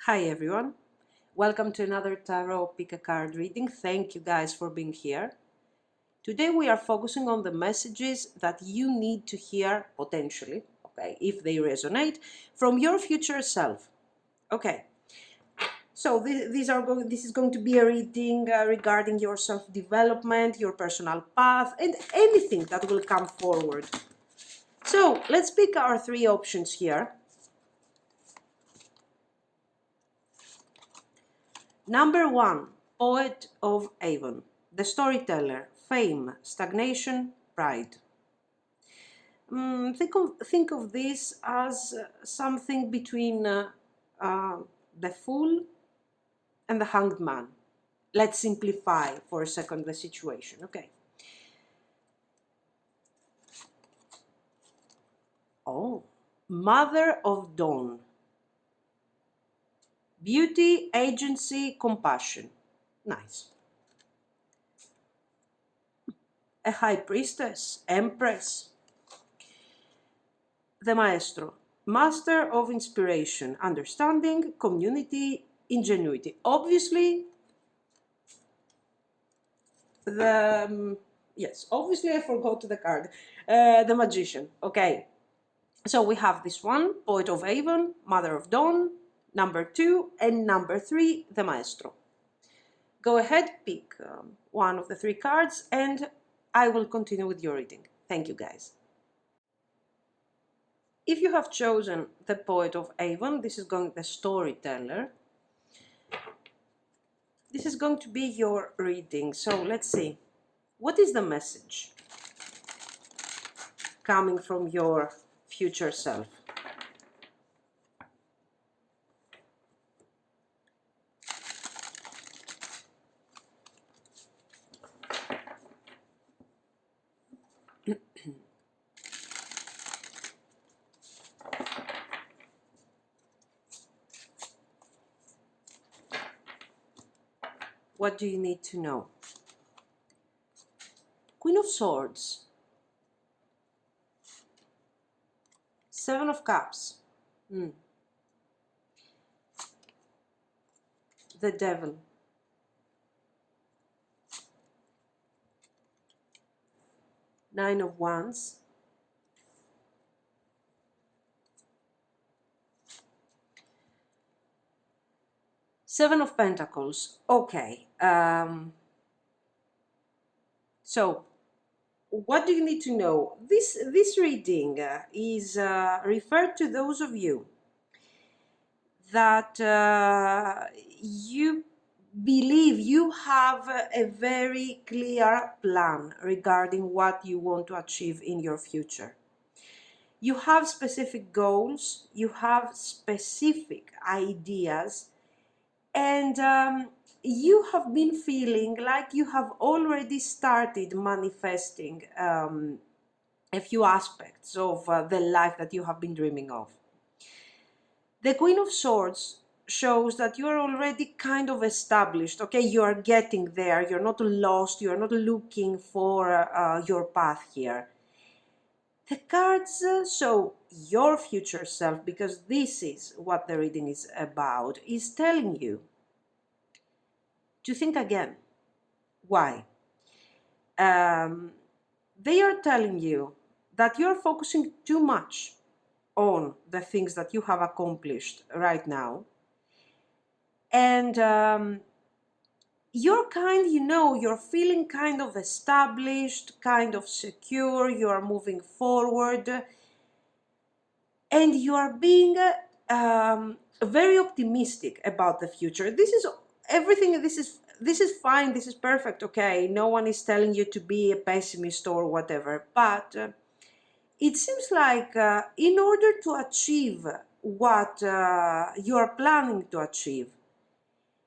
Hi everyone, welcome to another Tarot Pick a Card reading. Thank you guys for being here. Today we are focusing on the messages that you need to hear potentially, okay, if they resonate, from your future self. Okay, so this is going to be a reading regarding your self-development, your personal path, and anything that will come forward. So let's pick our three options here. Number 1, Poet of Avon, the storyteller, fame, stagnation, pride. Think of this as something between the Fool and the Hanged Man. Let's simplify for a second the situation, okay? Oh, Mother of Dawn. Beauty, agency, compassion. Nice. A High Priestess, Empress. The Maestro, master of inspiration, understanding, community, ingenuity. Obviously, obviously I forgot the card. The Magician. Okay, so we have this one, Poet of Avon, Mother of Dawn, number 2, and number 3, the Maestro. Go ahead, pick one of the three cards, and I will continue with your reading. Thank you, guys. If you have chosen the Poet of Avon, this is going the storyteller. This is going to be your reading. So let's see. What is the message coming from your future self? What do you need to know? Queen of Swords. 7 of Cups. The Devil. Nine of Wands. Seven of Pentacles. Okay. So, what do you need to know? This reading is referred to those of you that you believe you have a very clear plan regarding what you want to achieve in your future. You have specific goals, you have specific ideas, and you have been feeling like you have already started manifesting a few aspects of the life that you have been dreaming of. The Queen of Swords shows that you are already kind of established, okay? You are getting there, you're not lost, you're not looking for your path here. The cards show your future self, because this is what the reading is about, is telling you to think again. Why? They are telling you that you're focusing too much on the things that you have accomplished right now. And you're you're feeling kind of established, kind of secure, you are moving forward, and you are being very optimistic about the future. This is everything, this is fine, this is perfect, okay? No one is telling you to be a pessimist or whatever, but it seems like in order to achieve what you are planning to achieve,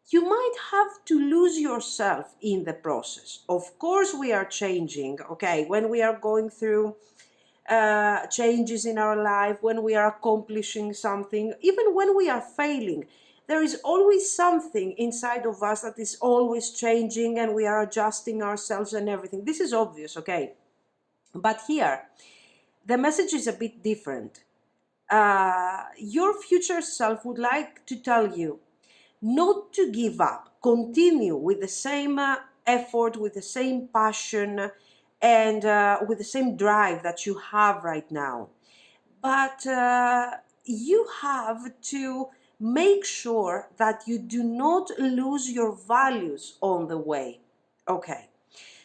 you might have to lose yourself in the process. Of course, we are changing, okay? When we are going through changes in our life, when we are accomplishing something, even when we are failing, there is always something inside of us that is always changing, and we are adjusting ourselves and everything. This is obvious, okay? But here, the message is a bit different. Your future self would like to tell you not to give up. Continue with the same effort, with the same passion, and with the same drive that you have right now. But you have to make sure that you do not lose your values on the way. Okay.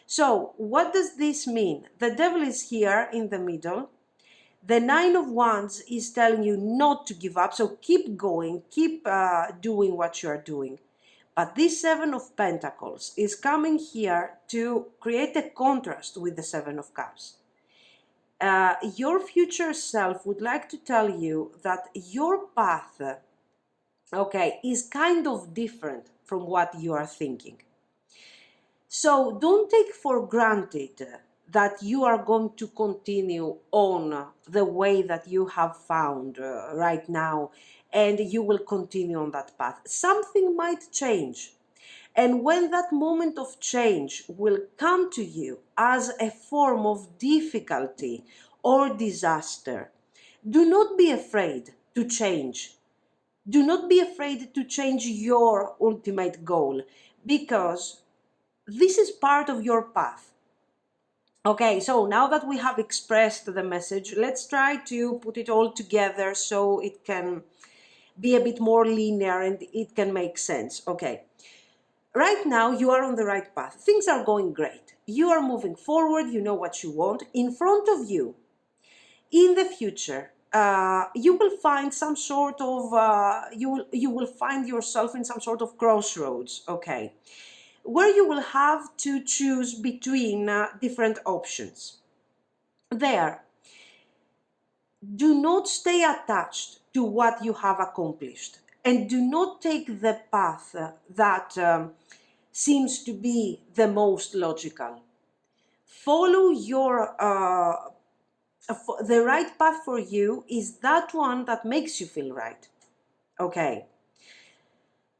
So, what does this mean? The devil is here in the middle. The Nine of Wands is telling you not to give up, so keep going, keep doing what you are doing. But this Seven of Pentacles is coming here to create a contrast with the Seven of Cups. Your future self would like to tell you that your path, okay, is kind of different from what you are thinking. So don't take for granted that you are going to continue on the way that you have found right now, and you will continue on that path. Something might change. And when that moment of change will come to you as a form of difficulty or disaster, do not be afraid to change. Do not be afraid to change your ultimate goal, because this is part of your path. Okay, so now that we have expressed the message, let's try to put it all together so it can be a bit more linear and it can make sense. Okay, right now you are on the right path. Things are going great. You are moving forward. You know what you want. In front of you, in the future, you will find some sort of, you will find yourself in some sort of crossroads, okay, where you will have to choose between different options. There, do not stay attached to what you have accomplished, and do not take the path that seems to be the most logical. Follow your the right path for you is that one that makes you feel right. Okay.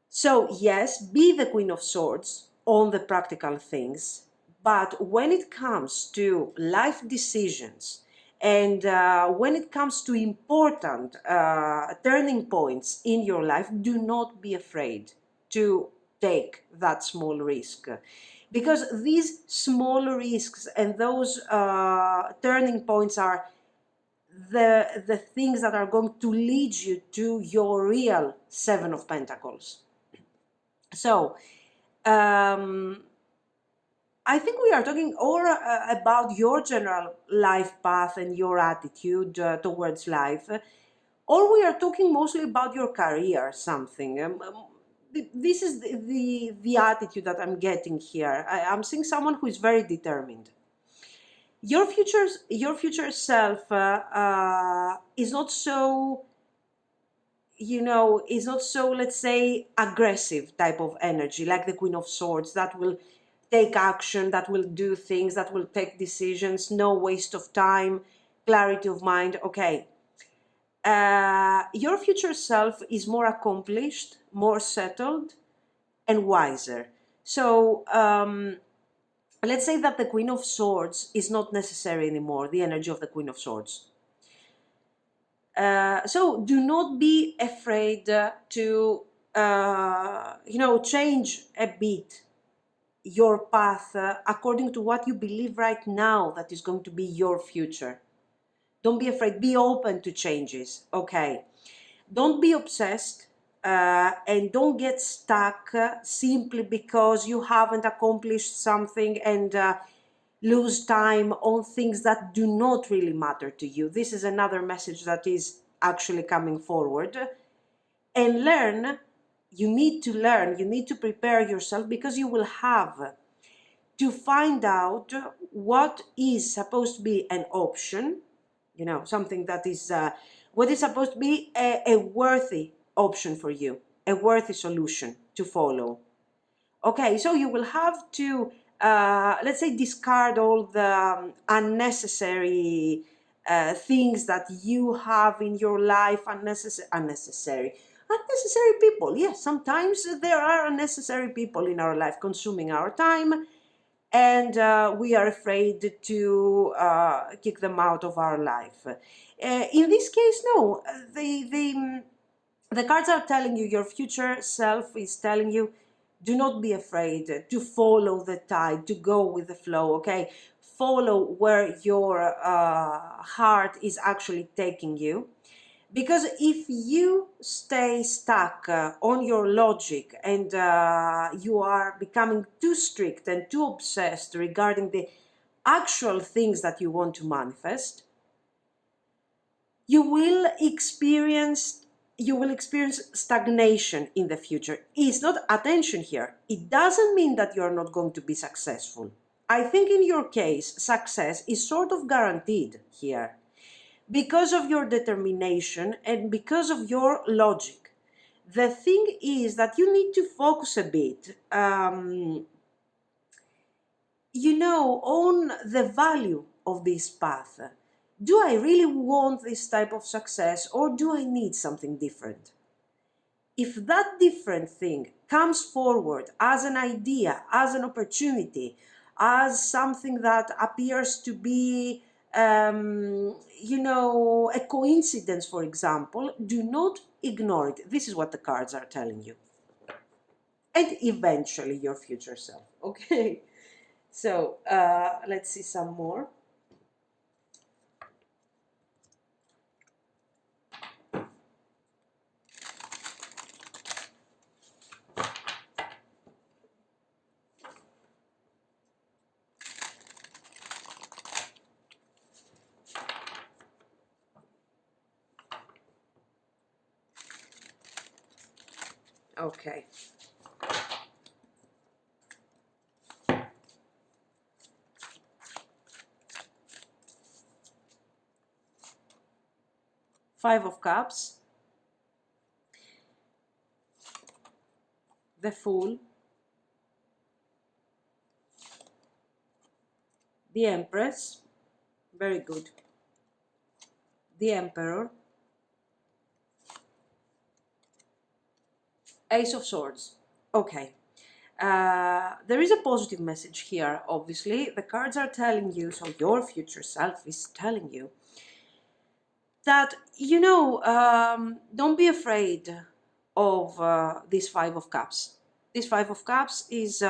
So yes, be the Queen of Swords on the practical things, but when it comes to life decisions and when it comes to important turning points in your life, do not be afraid to take that small risk. Because these small risks and those turning points are the things that are going to lead you to your real Seven of Pentacles. So, I think we are talking all about your general life path and your attitude towards life, or we are talking mostly about your career, something. This is the attitude that I'm getting here. I'm seeing someone who is very determined. Your future self is not so, is not so, let's say, aggressive type of energy, like the Queen of Swords, that will take action, that will do things, that will take decisions, no waste of time, clarity of mind. Okay. Your future self is more accomplished, more settled, and wiser. So, let's say that the Queen of Swords is not necessary anymore, the energy of the Queen of Swords. So do not be afraid to, change a bit your path according to what you believe right now that is going to be your future. Don't be afraid. Be open to changes. Okay. Don't be obsessed and don't get stuck simply because you haven't accomplished something and lose time on things that do not really matter to you. This is another message that is actually coming forward. And learn, you need to prepare yourself, because you will have to find out what is supposed to be an option, something that is, what is supposed to be a worthy option for you, a worthy solution to follow. Okay, so you will have to, let's say, discard all the unnecessary things that you have in your life, unnecessary people. Yes, sometimes there are unnecessary people in our life consuming our time, and we are afraid to kick them out of our life. In this case, no, the cards are telling you, your future self is telling you, do not be afraid to follow the tide, to go with the flow, okay? Follow where your heart is actually taking you. Because if you stay stuck on your logic and you are becoming too strict and too obsessed regarding the actual things that you want to manifest, you will experience stagnation in the future. It's not attention here. It doesn't mean that you're not going to be successful. I think in your case, success is sort of guaranteed here because of your determination and because of your logic. The thing is that you need to focus a bit, on the value of this path. Do I really want this type of success, or do I need something different? If that different thing comes forward as an idea, as an opportunity, as something that appears to be, a coincidence, for example, do not ignore it. This is what the cards are telling you. And eventually your future self, okay? So let's see some more. Okay. Five of Cups, the Fool, the Empress, very good, the Emperor, Ace of Swords. Okay. There is a positive message here, obviously. The cards are telling you, so your future self is telling you, that, don't be afraid of this Five of Cups. This Five of Cups is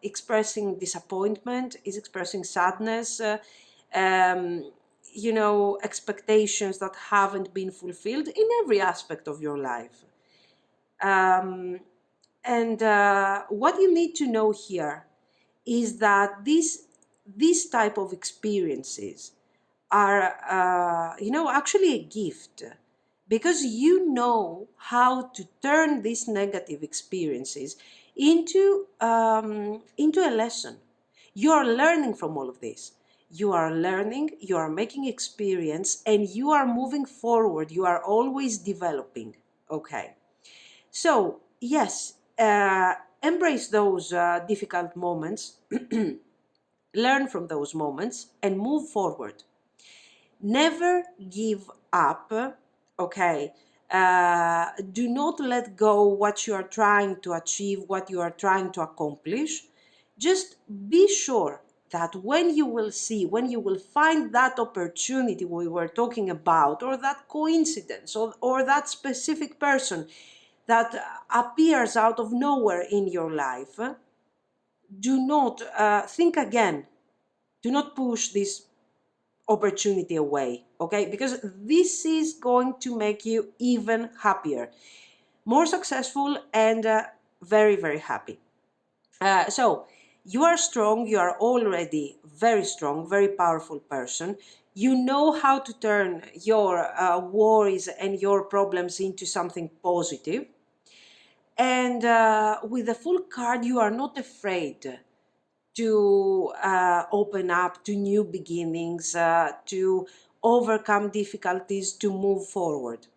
expressing disappointment, is expressing sadness, expectations that haven't been fulfilled in every aspect of your life. And what you need to know here is that these type of experiences are, actually a gift, because you know how to turn these negative experiences into a lesson. You are learning from all of this. You are learning, you are making experience, and you are moving forward. You are always developing. Okay. So, yes, embrace those difficult moments, learn from those moments, and move forward. Never give up, okay? Do not let go what you are trying to achieve, what you are trying to accomplish. Just be sure that when you will find that opportunity we were talking about, or that coincidence, or that specific person that appears out of nowhere in your life, do not think again. Do not push this opportunity away, okay? Because this is going to make you even happier, more successful, and very, very happy. So you are strong. You are already very strong, very powerful person. You know how to turn your worries and your problems into something positive. And with the Full card, you are not afraid to open up to new beginnings, to overcome difficulties, to move forward.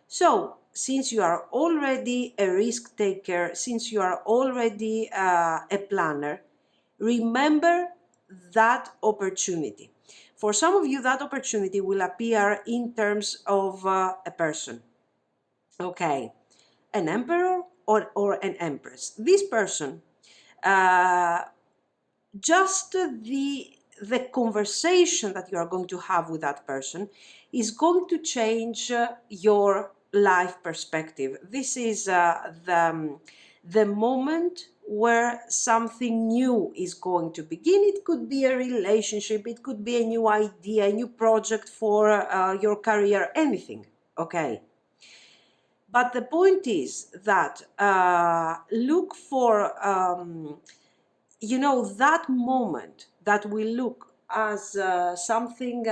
So, since you are already a risk taker, since you are already a planner, remember that opportunity. For some of you, that opportunity will appear in terms of a person. Okay, an emperor or an empress. This person just the conversation that you are going to have with that person is going to change your life perspective. This is the moment where something new is going to begin. It could be a relationship, it could be a new idea, a new project for your career, anything, okay? But the point is that look for that moment that will look as something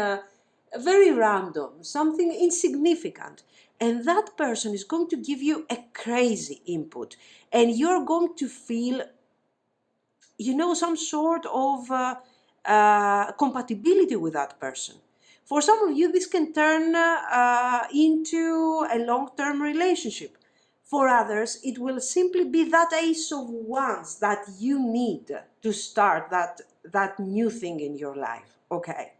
very random, something insignificant, and that person is going to give you a crazy input, and you're going to feel some sort of compatibility with that person. For some of you, this can turn into a long-term relationship. For others, it will simply be that ace of wands that you need to start that new thing in your life, okay?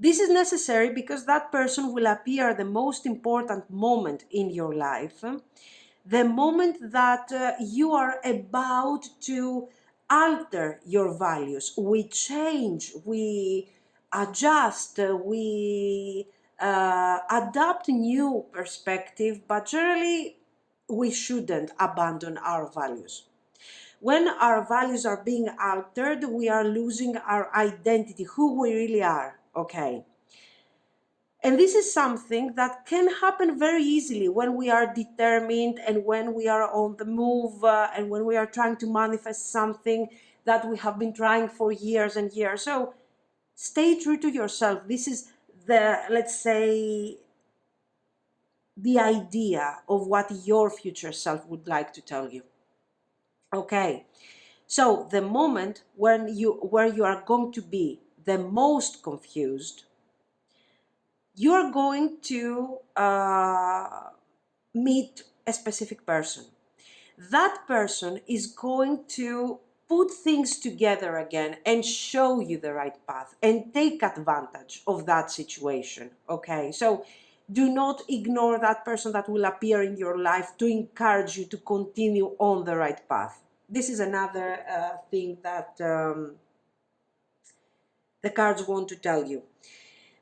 This is necessary because that person will appear the most important moment in your life, the moment that you are about to alter your values. We change, we adjust, we adapt new perspective, but generally we shouldn't abandon our values. When our values are being altered, we are losing our identity, who we really are, okay? And this is something that can happen very easily when we are determined and when we are on the move and when we are trying to manifest something that we have been trying for years and years. So stay true to yourself. This is let's say, the idea of what your future self would like to tell you. Okay. So the moment where you are going to be the most confused, you're going to meet a specific person. That person is going to put things together again and show you the right path and take advantage of that situation, okay? So do not ignore that person that will appear in your life to encourage you to continue on the right path. This is another thing that the cards want to tell you.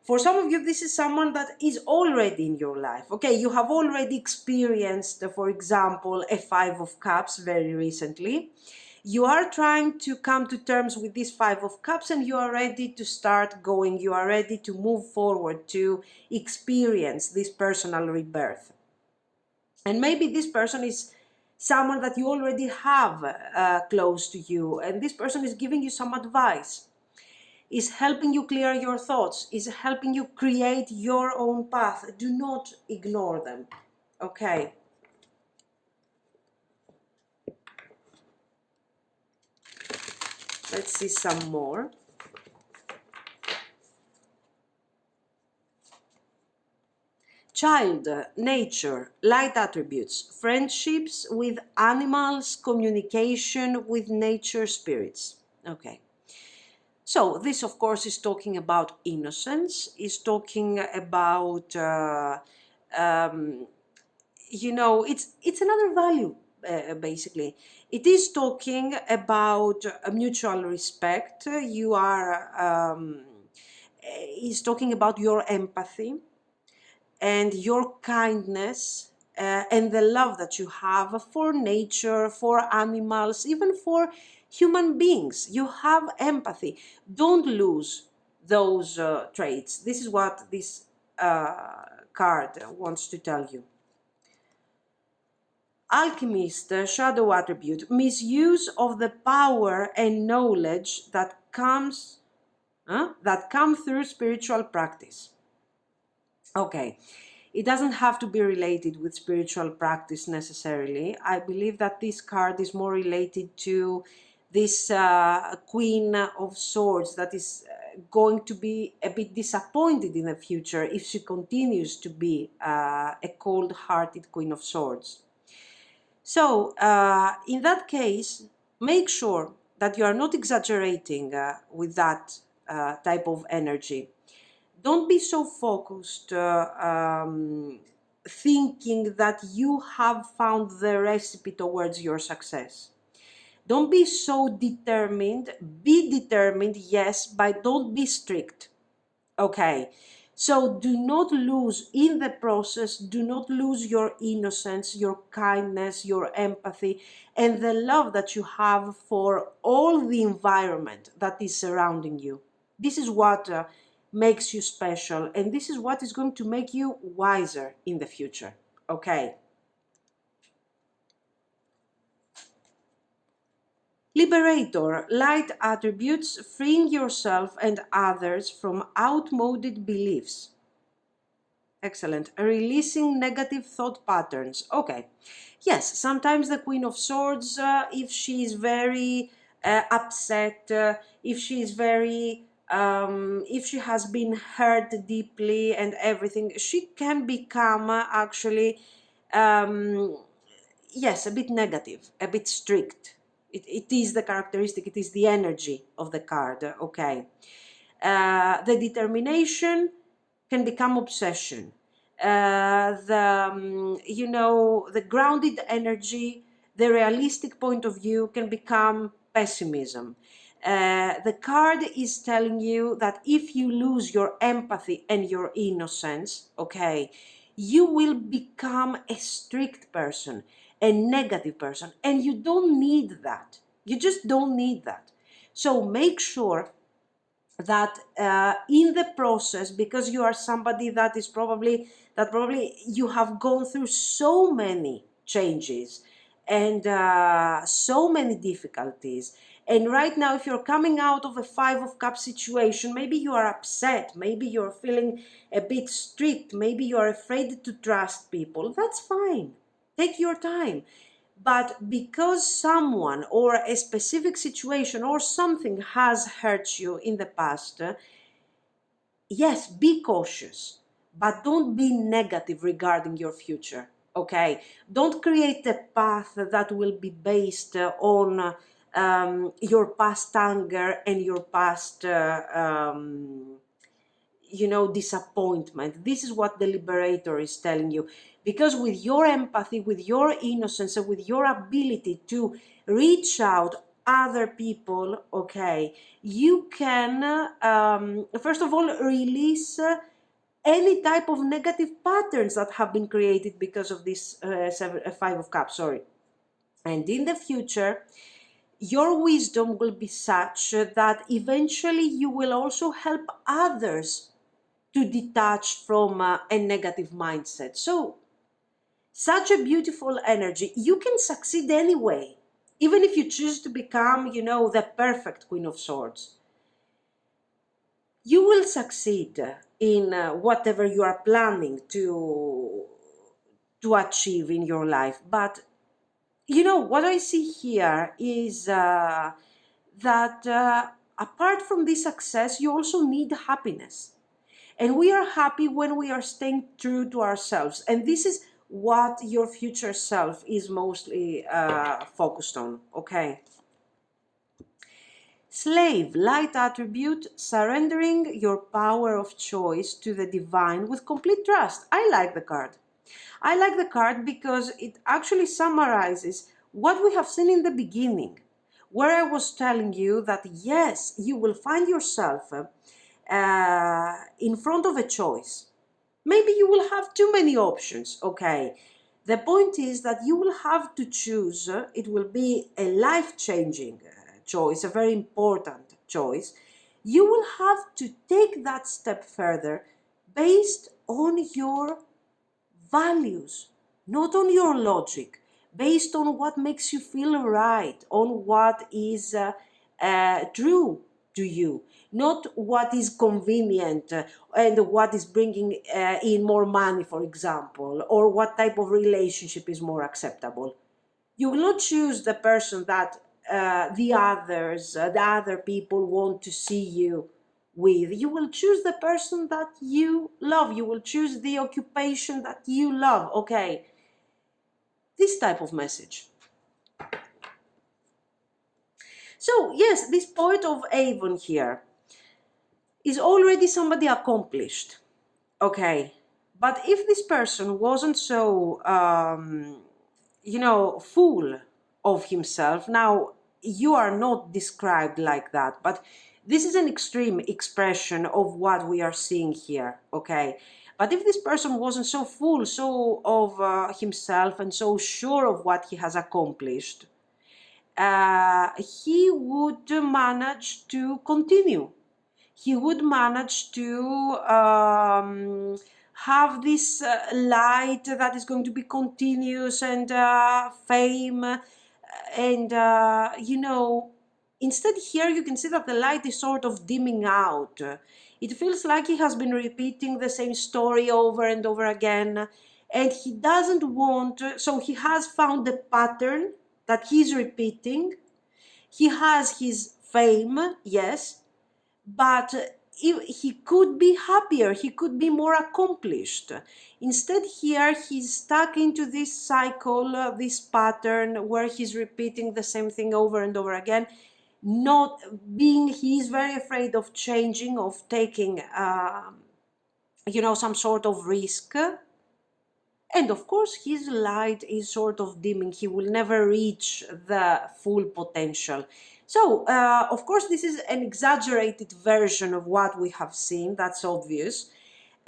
For some of you, this is someone that is already in your life. Okay, you have already experienced, for example, a Five of Cups very recently. You are trying to come to terms with this Five of Cups and you are ready to start going. You are ready to move forward, to experience this personal rebirth. And maybe this person is someone that you already have close to you, and this person is giving you some advice, is helping you clear your thoughts, is helping you create your own path. Do not ignore them, okay? Let's see some more. Child, nature, light attributes, friendships with animals, communication with nature spirits. Okay. So this, of course, is talking about innocence, is talking about, it's another value, basically. It is talking about mutual respect. You are, is talking about your empathy and your kindness and the love that you have for nature, for animals, even for human beings. You have empathy. Don't lose those traits. This is what this card wants to tell you. Alchemist, shadow attribute, misuse of the power and knowledge that come through spiritual practice. Okay, it doesn't have to be related with spiritual practice necessarily. I believe that this card is more related to this Queen of Swords that is going to be a bit disappointed in the future if she continues to be a cold-hearted Queen of Swords. So, in that case, make sure that you are not exaggerating with that type of energy. Don't be so focused thinking that you have found the recipe towards your success. Don't be so determined. Be determined, yes, but don't be strict. Okay, so do not lose in the process, do not lose your innocence, your kindness, your empathy, and the love that you have for all the environment that is surrounding you. This is what makes you special, and this is what is going to make you wiser in the future. Okay. Liberator, light attributes, freeing yourself and others from outmoded beliefs. Excellent. Releasing negative thought patterns. Okay. Yes, sometimes the Queen of Swords, if she is very upset, if she is very, if she has been hurt deeply and everything, she can become actually, um, yes, a bit negative, a bit strict. It is the characteristic, it is the energy of the card. Okay. The determination can become obsession. The grounded energy, the realistic point of view can become pessimism. The card is telling you that if you lose your empathy and your innocence, okay, you will become a strict person, a negative person, and you don't need that. You just don't need that. So make sure that in the process, because you are somebody that is probably you have gone through so many changes and so many difficulties, and right now if you're coming out of a Five of Cups situation, maybe you are upset, maybe you're feeling a bit strict, maybe you're afraid to trust people. That's fine, take your time. But because someone or a specific situation or something has hurt you in the past, yes, be cautious, but don't be negative regarding your future. Okay, don't create a path that will be based on your past anger and your past disappointment. This is what the Liberator is telling you, because with your empathy, with your innocence, and with your ability to reach out other people, okay, you can first of all release any type of negative patterns that have been created because of this Five of Cups, sorry. And in the future, your wisdom will be such that eventually you will also help others to detach from a negative mindset. So, such a beautiful energy. You can succeed anyway, even if you choose to become, the perfect Queen of Swords. You will succeed in whatever you are planning to achieve in your life. But what I see here is that apart from this success, you also need happiness. And we are happy when we are staying true to ourselves. And this is what your future self is mostly focused on, okay? Slave, light attribute, surrendering your power of choice to the divine with complete trust. I like the card. I like the card because it actually summarizes what we have seen in the beginning, where I was telling you that yes, you will find yourself in front of a choice. Maybe you will have too many options, okay? The point is that you will have to choose. It will be a life-changing choice, a very important choice. You will have to take that step further based on your values, not on your logic, based on what makes you feel right, on what is true to you, not what is convenient and what is bringing in more money, for example, or what type of relationship is more acceptable. You will not choose the person that the other people want to see you with. You will choose the person that you love. You will choose the occupation that you love. Okay, this type of message. So yes, this poet of Avon here is already somebody accomplished. Okay, but if this person wasn't so full of himself, now you are not described like that, but this is an extreme expression of what we are seeing here, okay? But if this person wasn't so full, so of himself and so sure of what he has accomplished, he would manage to continue. He would manage to have this light that is going to be continuous and fame and instead here you can see that the light is sort of dimming out. It feels like he has been repeating the same story over and over again, and he doesn't want so he has found a pattern that he's repeating. He has his fame, yes, but he could be happier, he could be more accomplished. Instead here he's stuck into this cycle, this pattern where he's repeating the same thing over and over again, not being, he's very afraid of changing, of taking some sort of risk. And of course his light is sort of dimming, he will never reach the full potential. So of course this is an exaggerated version of what we have seen, that's obvious,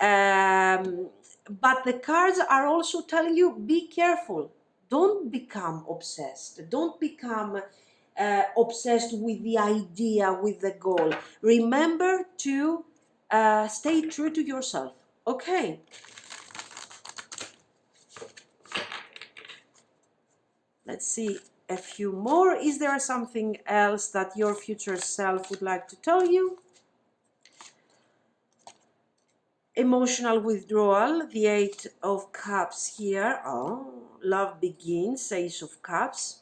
but the cards are also telling you, be careful, don't become obsessed, don't become obsessed with the idea, with the goal. Remember to stay true to yourself, okay? Let's see a few more. Is there something else that your future self would like to tell you? Emotional withdrawal, the 8 of Cups here. Oh, love begins, Ace of Cups.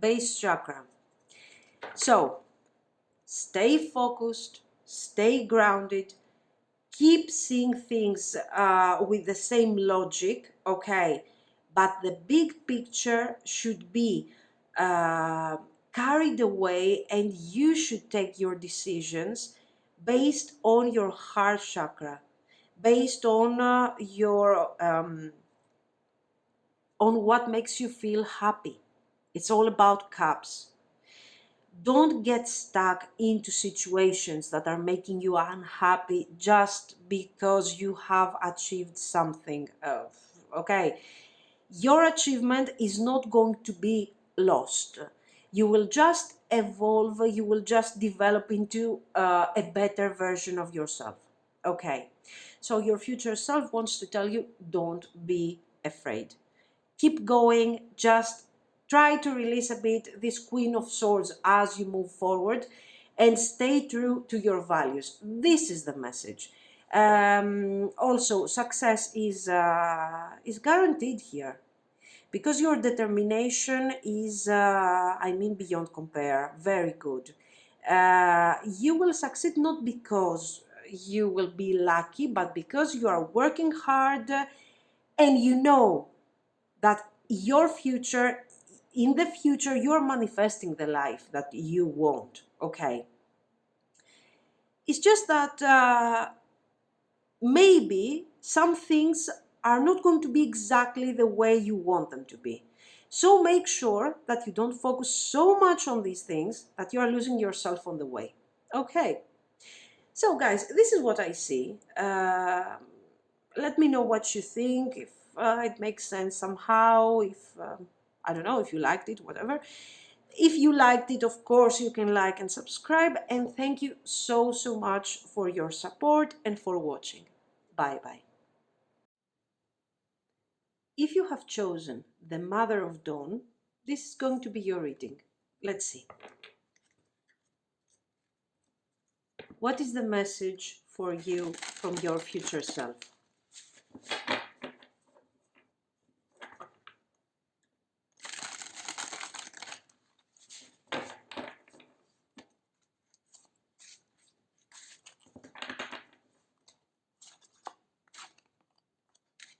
Base chakra. So, stay focused, stay grounded, keep seeing things with the same logic, okay? But the big picture should be carried away, and you should take your decisions based on your heart chakra, based on on what makes you feel happy. It's all about cups. Don't get stuck into situations that are making you unhappy just because you have achieved something. Okay, your achievement is not going to be lost. You will just evolve, you will just develop into a better version of yourself. Okay, so your future self wants to tell you, don't be afraid. Keep going, just try to release a bit this Queen of Swords as you move forward, and stay true to your values. This is the message. Also, success is guaranteed here, because your determination is, beyond compare, very good. You will succeed not because you will be lucky, but because you are working hard, and you know that your future, in the future, you're manifesting the life that you want, okay? It's just that maybe some things are not going to be exactly the way you want them to be. So make sure that you don't focus so much on these things that you are losing yourself on the way, okay? So guys, this is what I see. Let me know what you think, if it makes sense somehow, if, I don't know, if you liked it, whatever. If you liked it, of course, you can like and subscribe. And thank you so, so much for your support and for watching. Bye-bye. If you have chosen the Mother of Dawn, this is going to be your reading. Let's see. What is the message for you from your future self?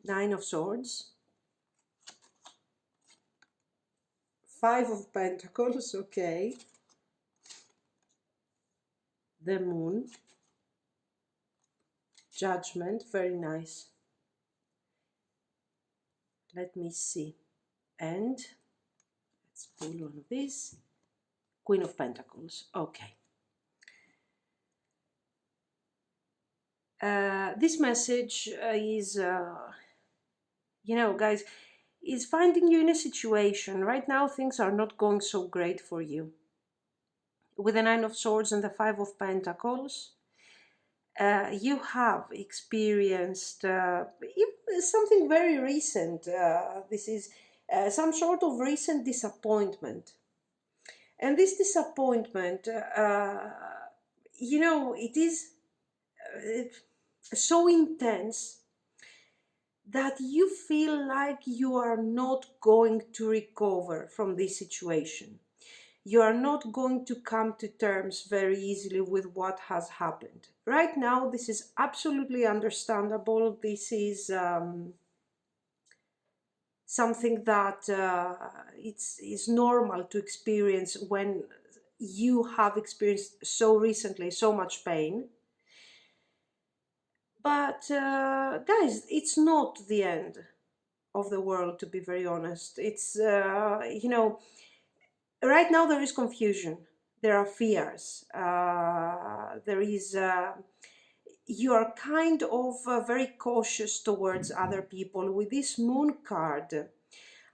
Nine of Swords. Five of Pentacles, okay. The Moon. Judgment, very nice. Let me see. And Let's pull one of these. Queen of Pentacles. Okay. This message is, guys, is finding you in a situation. Right now, things are not going so great for you. With the Nine of Swords and the Five of Pentacles, you have experienced something very recent. This is some sort of recent disappointment. And this disappointment, it is so intense that you feel like you are not going to recover from this situation. You are not going to come to terms very easily with what has happened. Right now, this is absolutely understandable. This is something that it's normal to experience when you have experienced so recently so much pain. But guys, it's not the end of the world, to be very honest. It's, right now there is confusion, there are fears, there is, you are kind of very cautious towards other people. With this moon card,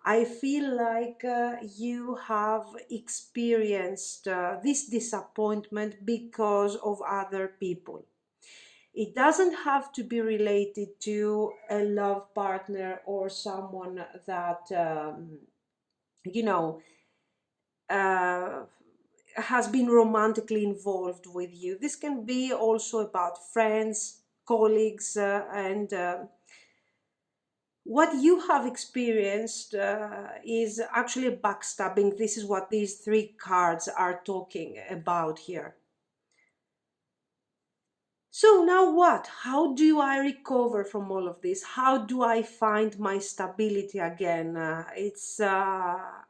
I feel like you have experienced this disappointment because of other people. It doesn't have to be related to a love partner or someone that, you know, uh, has been romantically involved with you. This can be also about friends, colleagues, and what you have experienced is actually backstabbing. This is what these three cards are talking about here. So now what? How do I recover from all of this? How do I find my stability again?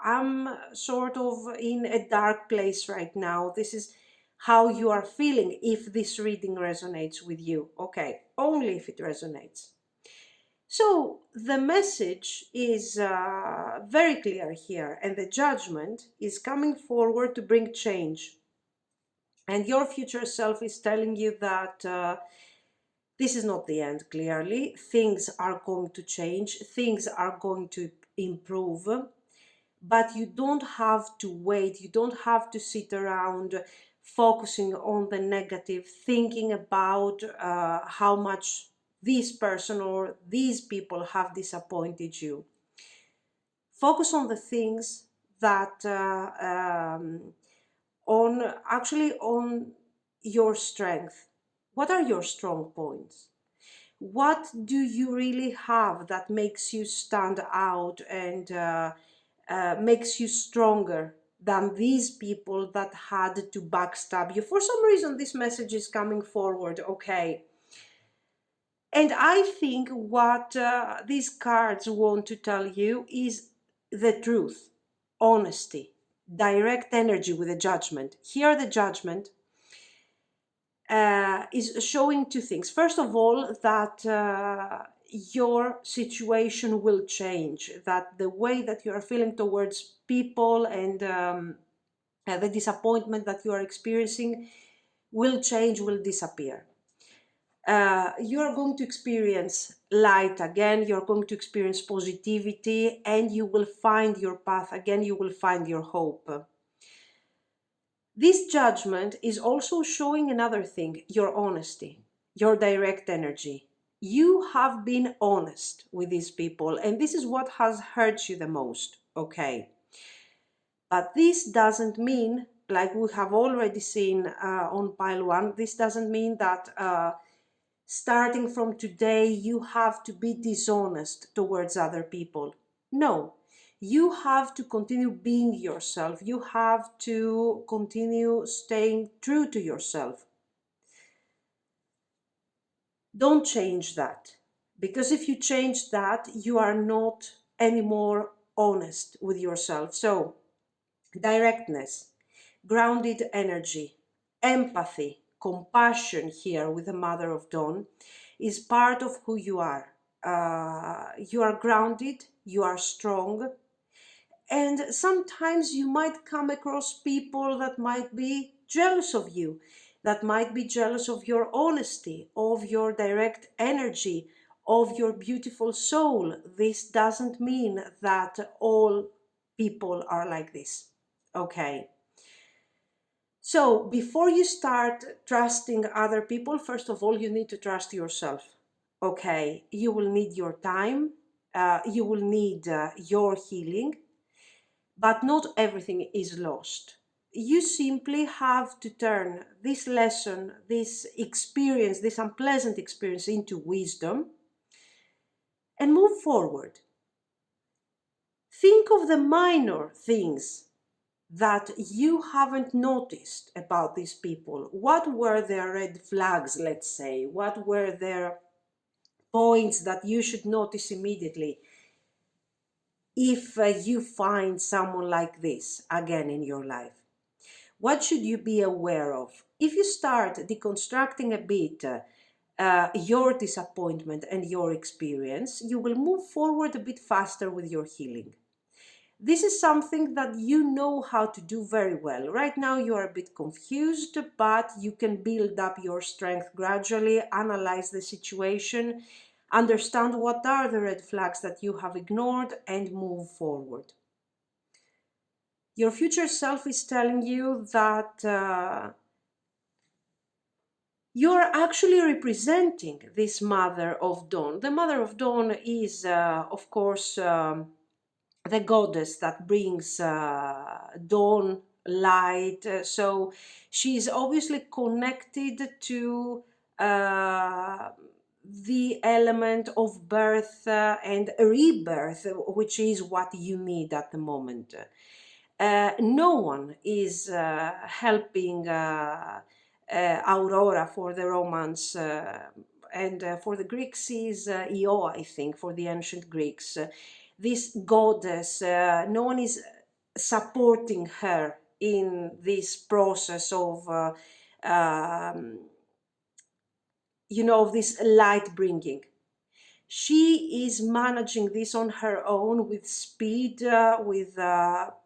I'm sort of in a dark place right now. This is how you are feeling if this reading resonates with you. Okay, only if it resonates. So the message is very clear here, and the judgment is coming forward to bring change. And your future self is telling you that this is not the end, clearly. Things are going to change, things are going to improve, but you don't have to wait, you don't have to sit around focusing on the negative, thinking about how much this person or these people have disappointed you. Focus on the things that on your strength. What are your strong points? What do you really have that makes you stand out and makes you stronger than these people that had to backstab you? For some reason, this message is coming forward, okay. And I think what these cards want to tell you is the truth, honesty, direct energy with a judgment. Here, the judgment is showing two things. First of all, that your situation will change, that the way that you are feeling towards people and the disappointment that you are experiencing will change, will disappear. You are going to experience light again, you're going to experience positivity, and you will find your path again, you will find your hope. This judgment is also showing another thing, your honesty, your direct energy. You have been honest with these people, and this is what has hurt you the most, okay? But this doesn't mean, like we have already seen on pile one, this doesn't mean that starting from today you have to be dishonest towards other people. No. You have to continue being yourself. You have to continue staying true to yourself. Don't change that. Because if you change that, you are not anymore honest with yourself. So, directness, grounded energy, empathy, compassion here with the Mother of Dawn is part of who you are. You are grounded, you are strong, And sometimes you might come across people that might be jealous of you, that might be jealous of your honesty, of your direct energy, of your beautiful soul. This doesn't mean that all people are like this. Okay. So before you start trusting other people, first of all, you need to trust yourself. Okay. You will need your time. You will need your healing, but not everything is lost. You simply have to turn this lesson, this experience, this unpleasant experience into wisdom and move forward. Think of the minor things that you haven't noticed about these people. What were their red flags, let's say? What were their points that you should notice immediately if you find someone like this again in your life? What should you be aware of? If you start deconstructing a bit your disappointment and your experience, you will move forward a bit faster with your healing. This is something that you know how to do very well. Right now you are a bit confused, but you can build up your strength gradually, analyze the situation, understand what are the red flags that you have ignored, and move forward. Your future self is telling you that you're actually representing this Mother of Dawn. The Mother of Dawn is, of course, the goddess that brings dawn, light. So she's obviously connected to the element of birth and rebirth, which is what you need at the moment. No one is helping Aurora for the Romans, and for the Greeks is Io, I think, for the ancient Greeks. This goddess, no one is supporting her in this process of, of this light bringing. She is managing this on her own with speed, with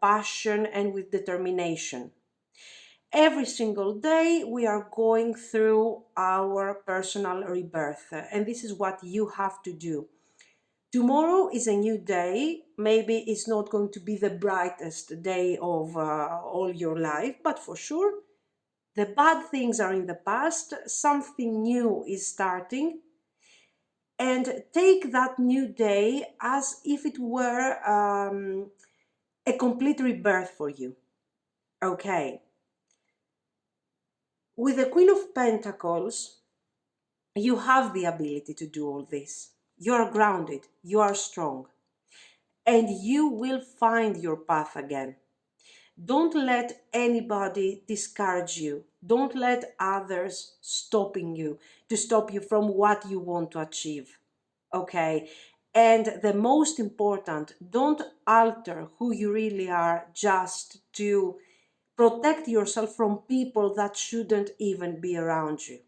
passion, and with determination. Every single day we are going through our personal rebirth, and this is what you have to do. Tomorrow is a new day. Maybe it's not going to be the brightest day of all your life, but for sure the bad things are in the past. Something new is starting, and take that new day as if it were a complete rebirth for you. Okay. With the Queen of Pentacles, you have the ability to do all this. You are grounded, you are strong, and you will find your path again. Don't let anybody discourage you. Don't let others stop you from what you want to achieve. Okay? And the most important, don't alter who you really are just to protect yourself from people that shouldn't even be around you.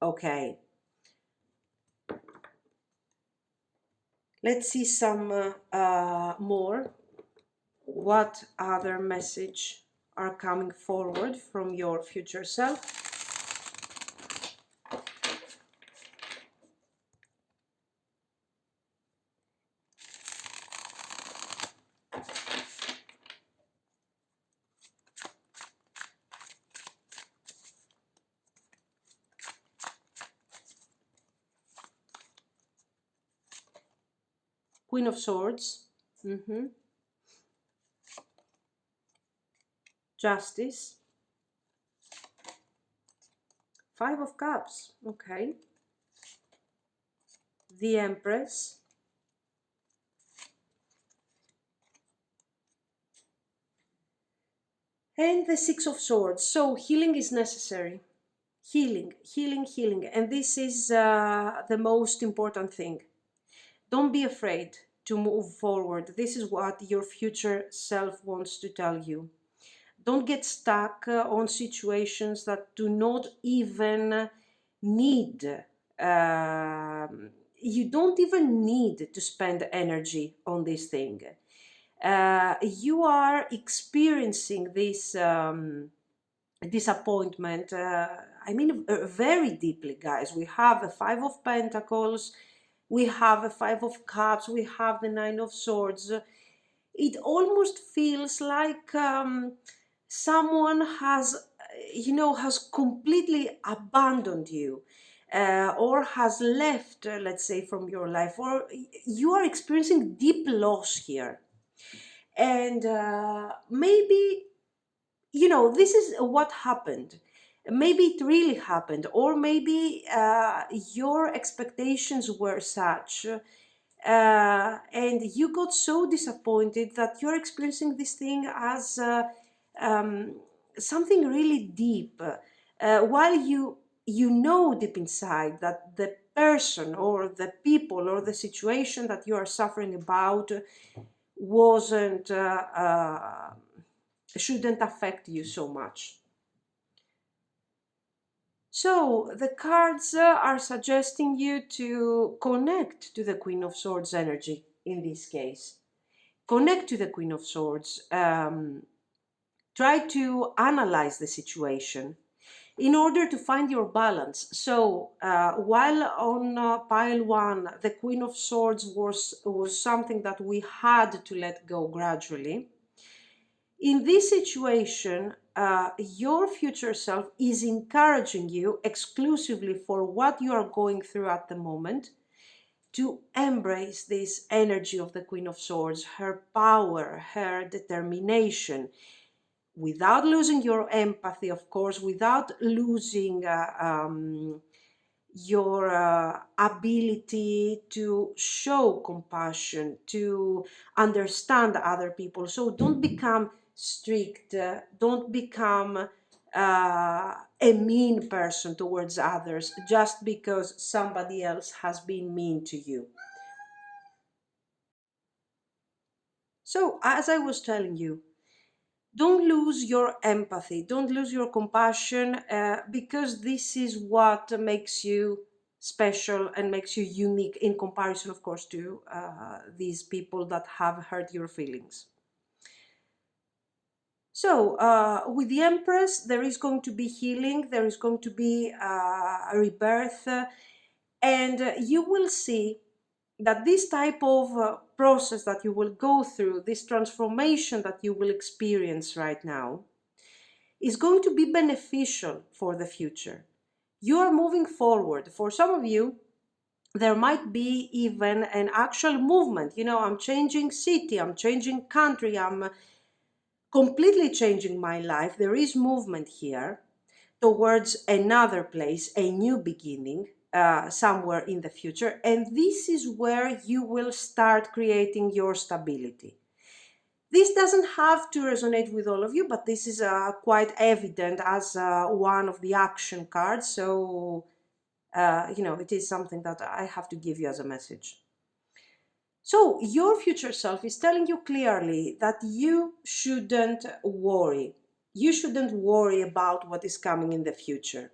Okay? Let's see some more. What other message are coming forward from your future self? Queen of Swords. Justice. Five of Cups. Okay. The Empress. And the Six of Swords. So healing is necessary. Healing, healing, healing. And this is the most important thing. Don't be afraid to move forward. This is what your future self wants to tell you. Don't get stuck on situations that do not even need, you don't even need to spend energy on this thing. You are experiencing this disappointment. I mean, very deeply, guys. We have a Five of Pentacles, we have a Five of Cups, we have the Nine of Swords. It almost feels like someone has, has completely abandoned you. Or has left, let's say, from your life, or you are experiencing deep loss here. And maybe, this is what happened. Maybe it really happened, or maybe your expectations were such, and you got so disappointed that you're experiencing this thing as um, something really deep, while you know deep inside that the person or the people or the situation that you are suffering about wasn't shouldn't affect you so much. So the cards are suggesting you to connect to the Queen of Swords energy in this case. Connect to the Queen of Swords. Try to analyze the situation in order to find your balance. So while on pile one, the Queen of Swords was something that we had to let go gradually. In this situation, your future self is encouraging you exclusively for what you are going through at the moment to embrace this energy of the Queen of Swords, her power, her determination, without losing your empathy, of course, without losing your ability to show compassion, to understand other people. So don't become strict, don't become a mean person towards others just because somebody else has been mean to you. So, as I was telling you, don't lose your empathy, don't lose your compassion, because this is what makes you special and makes you unique in comparison, of course, to these people that have hurt your feelings. So, with the Empress, there is going to be healing, there is going to be a rebirth, and you will see that this type of process that you will go through, this transformation that you will experience right now, is going to be beneficial for the future. You are moving forward. For some of you, there might be even an actual movement. I'm changing city, I'm changing country, I'm completely changing my life. There is movement here towards another place, a new beginning, somewhere in the future. And this is where you will start creating your stability. This doesn't have to resonate with all of you, but this is quite evident as one of the action cards. So, it is something that I have to give you as a message. So, your future self is telling you clearly that you shouldn't worry. You shouldn't worry about what is coming in the future.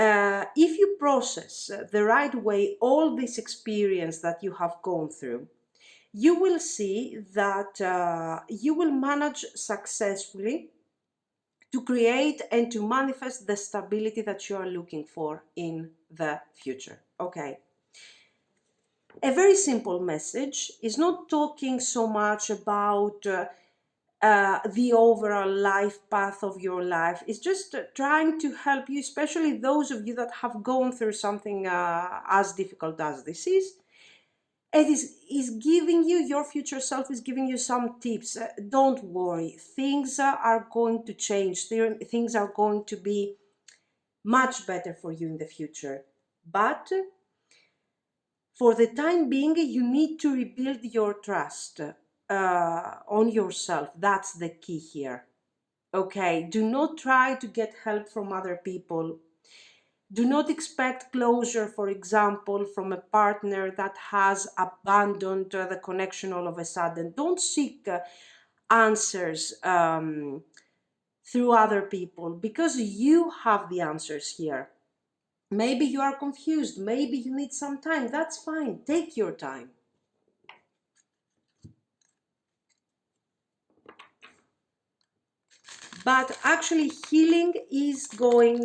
If you process the right way all this experience that you have gone through, you will see that you will manage successfully to create and to manifest the stability that you are looking for in the future. Okay. A very simple message is not talking so much about the overall life path of your life. It's just trying to help you, especially those of you that have gone through something as difficult as this is. It is giving you, your future self is giving you some tips. Don't worry, things are going to change. Things are going to be much better for you in the future. But for the time being, you need to rebuild your trust on yourself. That's the key here. Okay, do not try to get help from other people. Do not expect closure, for example, from a partner that has abandoned the connection all of a sudden. Don't seek answers through other people, because you have the answers here. Maybe you are confused, maybe you need some time. That's fine. Take your time. but actually healing is going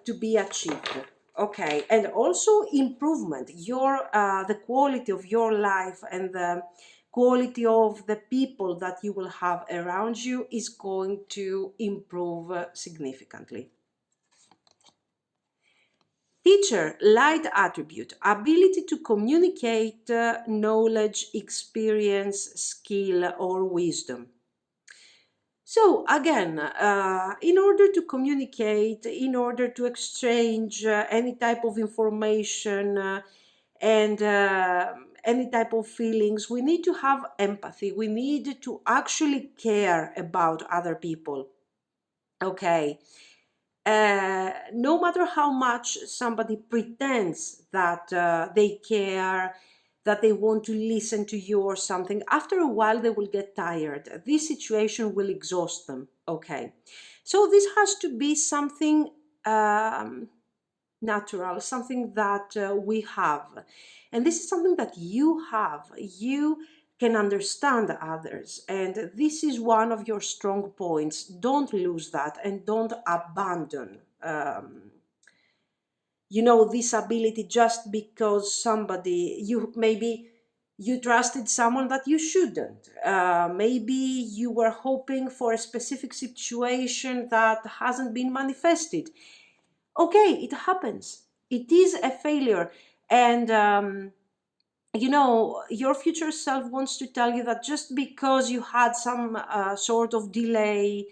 to be achieved. Okay, and also improvement, your the quality of your life and the quality of the people that you will have around you is going to improve significantly. Teacher, light attribute, ability to communicate knowledge, experience, skill, or wisdom. So again, in order to communicate, in order to exchange any type of information and any type of feelings, we need to have empathy. We need to actually care about other people. Okay. No matter how much somebody pretends that they care, that they want to listen to you or something, after a while they will get tired. This situation will exhaust them. Okay. So this has to be something natural, something that we have. And this is something that you have. You can understand others. And this is one of your strong points. Don't lose that and don't abandon, this ability just because maybe you trusted someone that you shouldn't. Maybe you were hoping for a specific situation that hasn't been manifested. Okay, it happens. It is a failure. And, your future self wants to tell you that just because you had some sort of delay,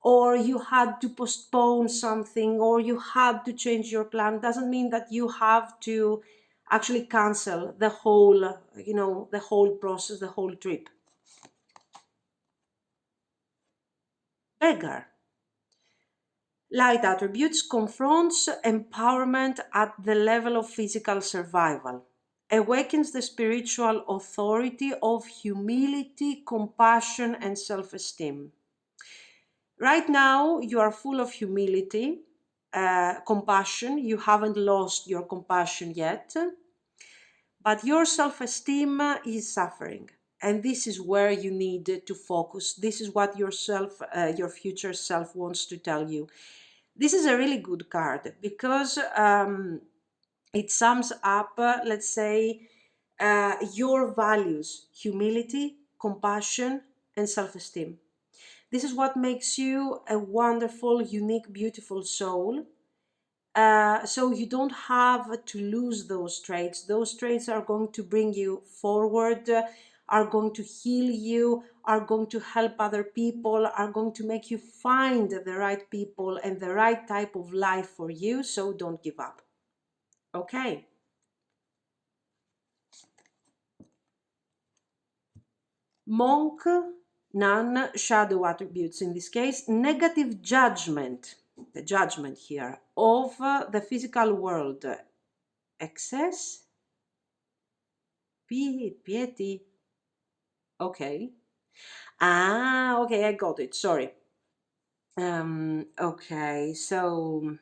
or you had to postpone something, or you had to change your plan, doesn't mean that you have to actually cancel the whole process, the whole trip. Beggar. Light attributes confronts empowerment at the level of physical survival, awakens the spiritual authority of humility, compassion, and self-esteem. Right now, you are full of humility, compassion. You haven't lost your compassion yet, but your self-esteem is suffering. And this is where you need to focus. This is what your future self wants to tell you. This is a really good card because it sums up, let's say, your values: humility, compassion, and self-esteem. This is what makes you a wonderful, unique, beautiful soul. So you don't have to lose those traits. Those traits are going to bring you forward, are going to heal you, are going to help other people, are going to make you find the right people and the right type of life for you. So don't give up. Okay. Monk, none, shadow attributes in this case, negative judgment, the judgment here, of the physical world, excess, piety, okay. Ah, okay, I got it, sorry. Okay, so,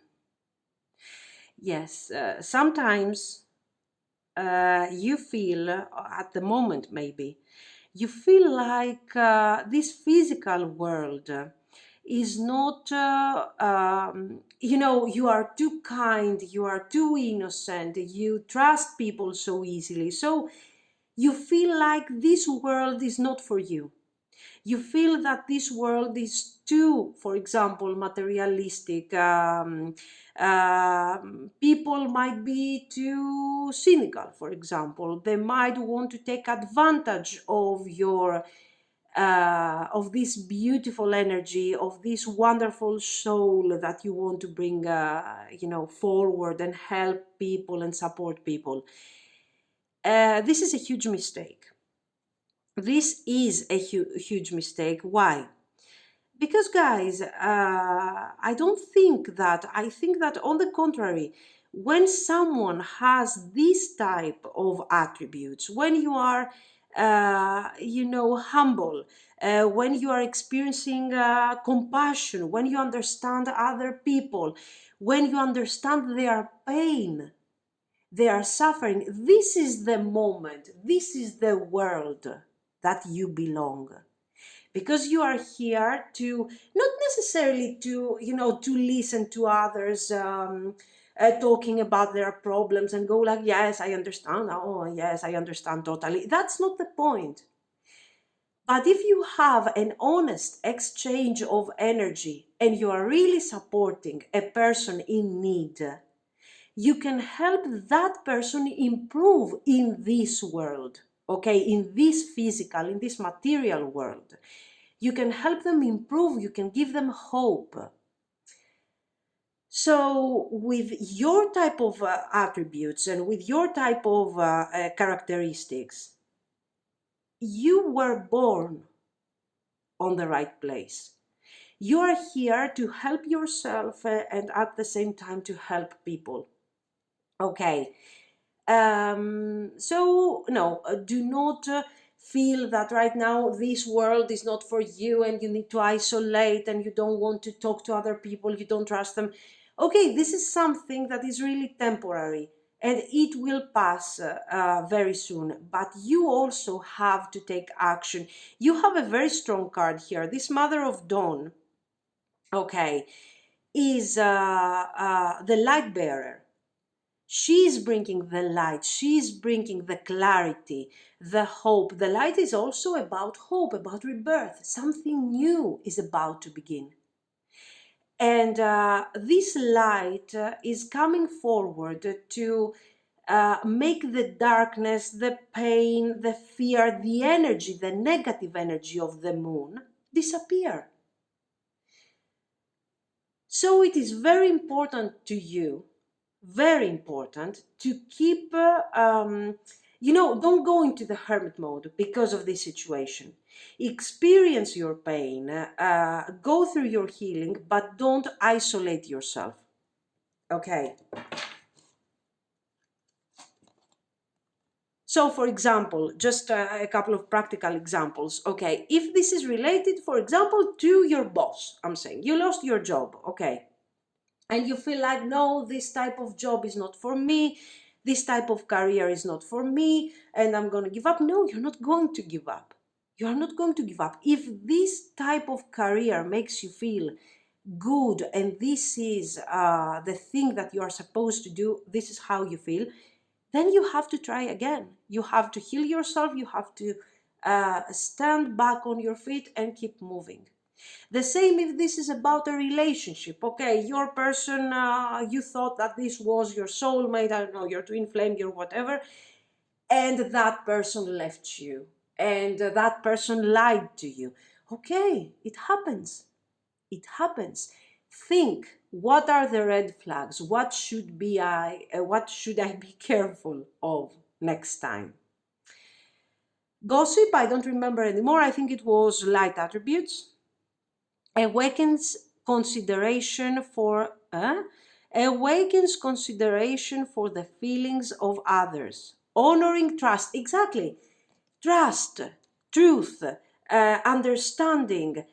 yes, sometimes you feel, at the moment maybe, you feel like this physical world is not, you are too kind, you are too innocent, you trust people so easily. So you feel like this world is not for you. You feel that this world is too, for example, materialistic. People might be too cynical, for example. They might want to take advantage of of this beautiful energy, of this wonderful soul that you want to bring, forward and help people and support people. This is a huge mistake. This is a huge mistake. Why? Because, guys, I think that on the contrary, when someone has this type of attributes, when you are, humble, when you are experiencing compassion, when you understand other people, when you understand their pain, their suffering, this is the moment, this is the world that you belong. because you are here to, not necessarily to, to listen to others talking about their problems and go like, yes, I understand. Oh, yes, I understand totally. That's not the point. But if you have an honest exchange of energy and you are really supporting a person in need, you can help that person improve in this world, okay, in this physical, in this material world. You can help them improve, you can give them hope. So with your type of attributes and with your type of characteristics, you were born on the right place. You are here to help yourself and at the same time to help people. Okay. So no, do not feel that right now this world is not for you and you need to isolate and you don't want to talk to other people, you don't trust them. Okay, this is something that is really temporary and it will pass very soon. But you also have to take action. You have a very strong card here. This Mother of Dawn, okay, is the light bearer. She's bringing the light, she's bringing the clarity, the hope. The light is also about hope, about rebirth. Something new is about to begin. And this light is coming forward to make the darkness, the pain, the fear, the energy, the negative energy of the moon disappear. So it is very important to you, very important to keep, don't go into the hermit mode because of this situation. Experience your pain, go through your healing, but don't isolate yourself. Okay. So, for example, just a couple of practical examples. Okay, if this is related, for example, to your boss, I'm saying you lost your job, okay, and you feel like, no, this type of job is not for me, this type of career is not for me, and I'm going to give up. No, you're not going to give up. You are not going to give up. If this type of career makes you feel good and this is the thing that you are supposed to do, this is how you feel, then you have to try again. You have to heal yourself. You have to stand back on your feet and keep moving. The same if this is about a relationship. Okay, your person, you thought that this was your soulmate, I don't know, your twin flame, your whatever, and that person left you, and that person lied to you. Okay, it happens. It happens. Think, what are the red flags? What should I be careful of next time? Gossip, I don't remember anymore. I think it was light attributes. Awakens consideration for the feelings of others. Honoring trust, exactly. Trust, truth, understanding,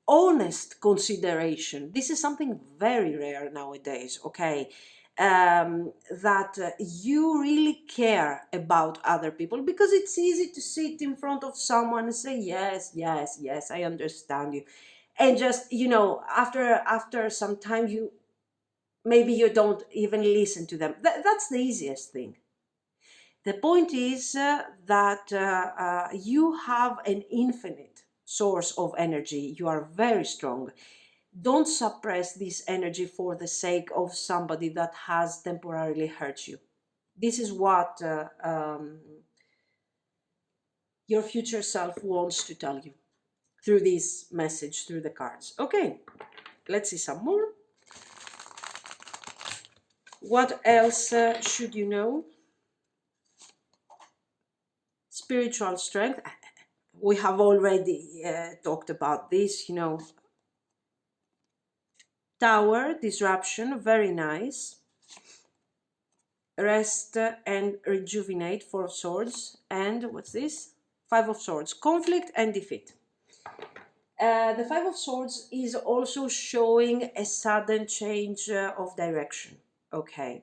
honest consideration. This is something very rare nowadays, okay? That you really care about other people, because it's easy to sit in front of someone and say, yes, yes, yes, I understand you. And just, after some time, maybe you don't even listen to them. That's the easiest thing. The point is that you have an infinite source of energy. You are very strong. Don't suppress this energy for the sake of somebody that has temporarily hurt you. This is what your future self wants to tell you through this message, through the cards. Okay, let's see some more. What else should you know? Spiritual strength. We have already talked about this, Tower, disruption, very nice. Rest and rejuvenate, 4 of Swords. And what's this? 5 of Swords, conflict and defeat. The 5 of Swords is also showing a sudden change of direction. Okay.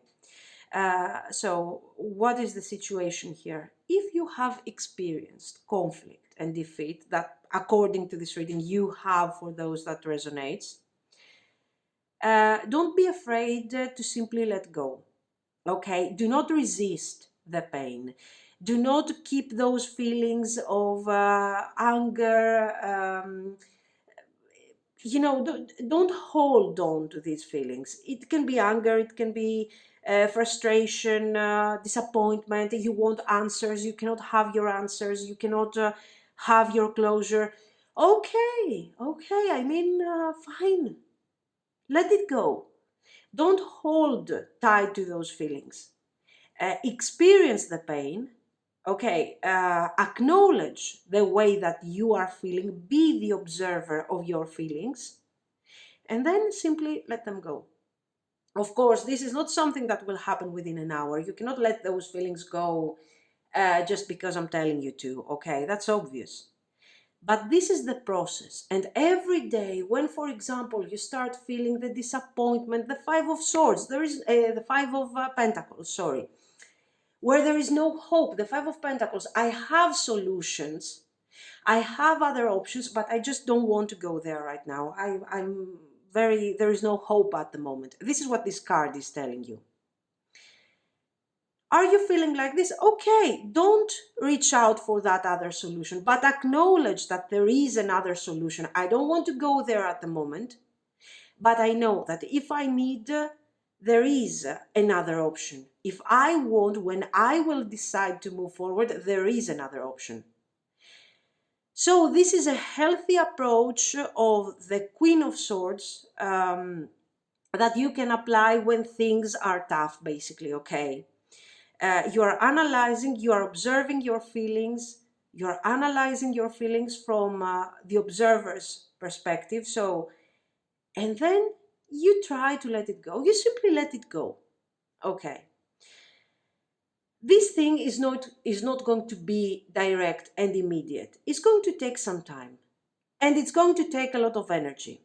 So what is the situation here? If you have experienced conflict and defeat that, according to this reading, you have for those that resonates. Don't be afraid to simply let go. Okay, do not resist the pain. Do not keep those feelings of anger. Don't hold on to these feelings. It can be anger, it can be frustration, disappointment. You want answers, you cannot have your answers, you cannot have your closure. Okay, fine. Let it go. Don't hold tight to those feelings. Experience the pain. Okay, acknowledge the way that you are feeling. Be the observer of your feelings. And then simply let them go. Of course, this is not something that will happen within an hour. You cannot let those feelings go just because I'm telling you to. Okay, that's obvious. But this is the process. And every day, when, for example, you start feeling the disappointment, the Five of Swords, there is the Five of Pentacles, sorry, where there is no hope, the Five of Pentacles, I have solutions, I have other options, but I just don't want to go there right now. There is no hope at the moment. This is what this card is telling you. Are you feeling like this? Okay, don't reach out for that other solution, but acknowledge that there is another solution. I don't want to go there at the moment, but I know that if I need, there is another option. If I want, when I will decide to move forward, there is another option. So this is a healthy approach of the Queen of Swords that you can apply when things are tough, basically, okay? You are analyzing, you are observing your feelings, you are analyzing your feelings from the observer's perspective. So, and then you try to let it go. You simply let it go. Okay. This thing is not going to be direct and immediate. It's going to take some time. And it's going to take a lot of energy.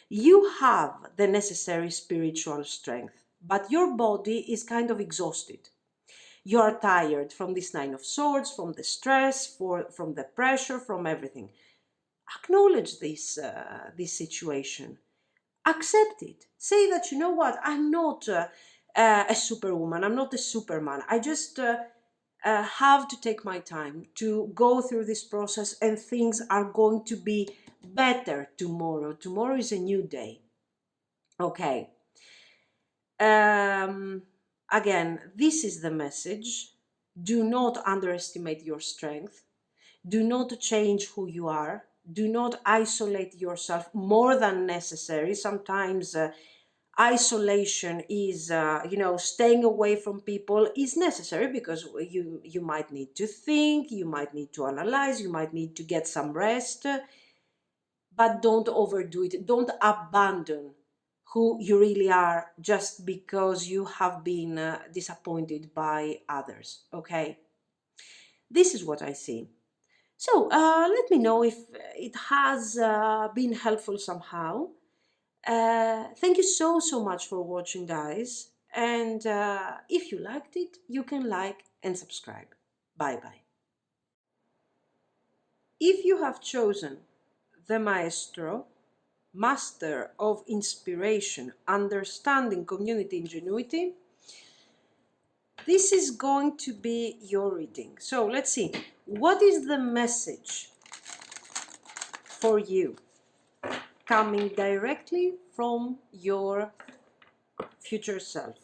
You have the necessary spiritual strength, but your body is kind of exhausted. You are tired from this Nine of Swords, from the stress, from the pressure, from everything. Acknowledge this situation. Accept it. Say that, you know what, I'm not a superwoman, I'm not a superman. I just have to take my time to go through this process, and things are going to be better tomorrow. Tomorrow is a new day. Okay. Again, this is the message. Do not underestimate your strength. Do not change who you are. Do not isolate yourself more than necessary. Sometimes isolation is, staying away from people is necessary because you might need to think, you might need to analyze, you might need to get some rest, but don't overdo it. Don't abandon who you really are just because you have been disappointed by others, okay? This is what I see. So let me know if it has been helpful somehow. Thank you so much for watching, guys. And if you liked it, you can like and subscribe. Bye-bye. If you have chosen the Maestro, Master of Inspiration, Understanding, Community, Ingenuity, this is going to be your reading. So let's see. What is the message for you coming directly from your future self?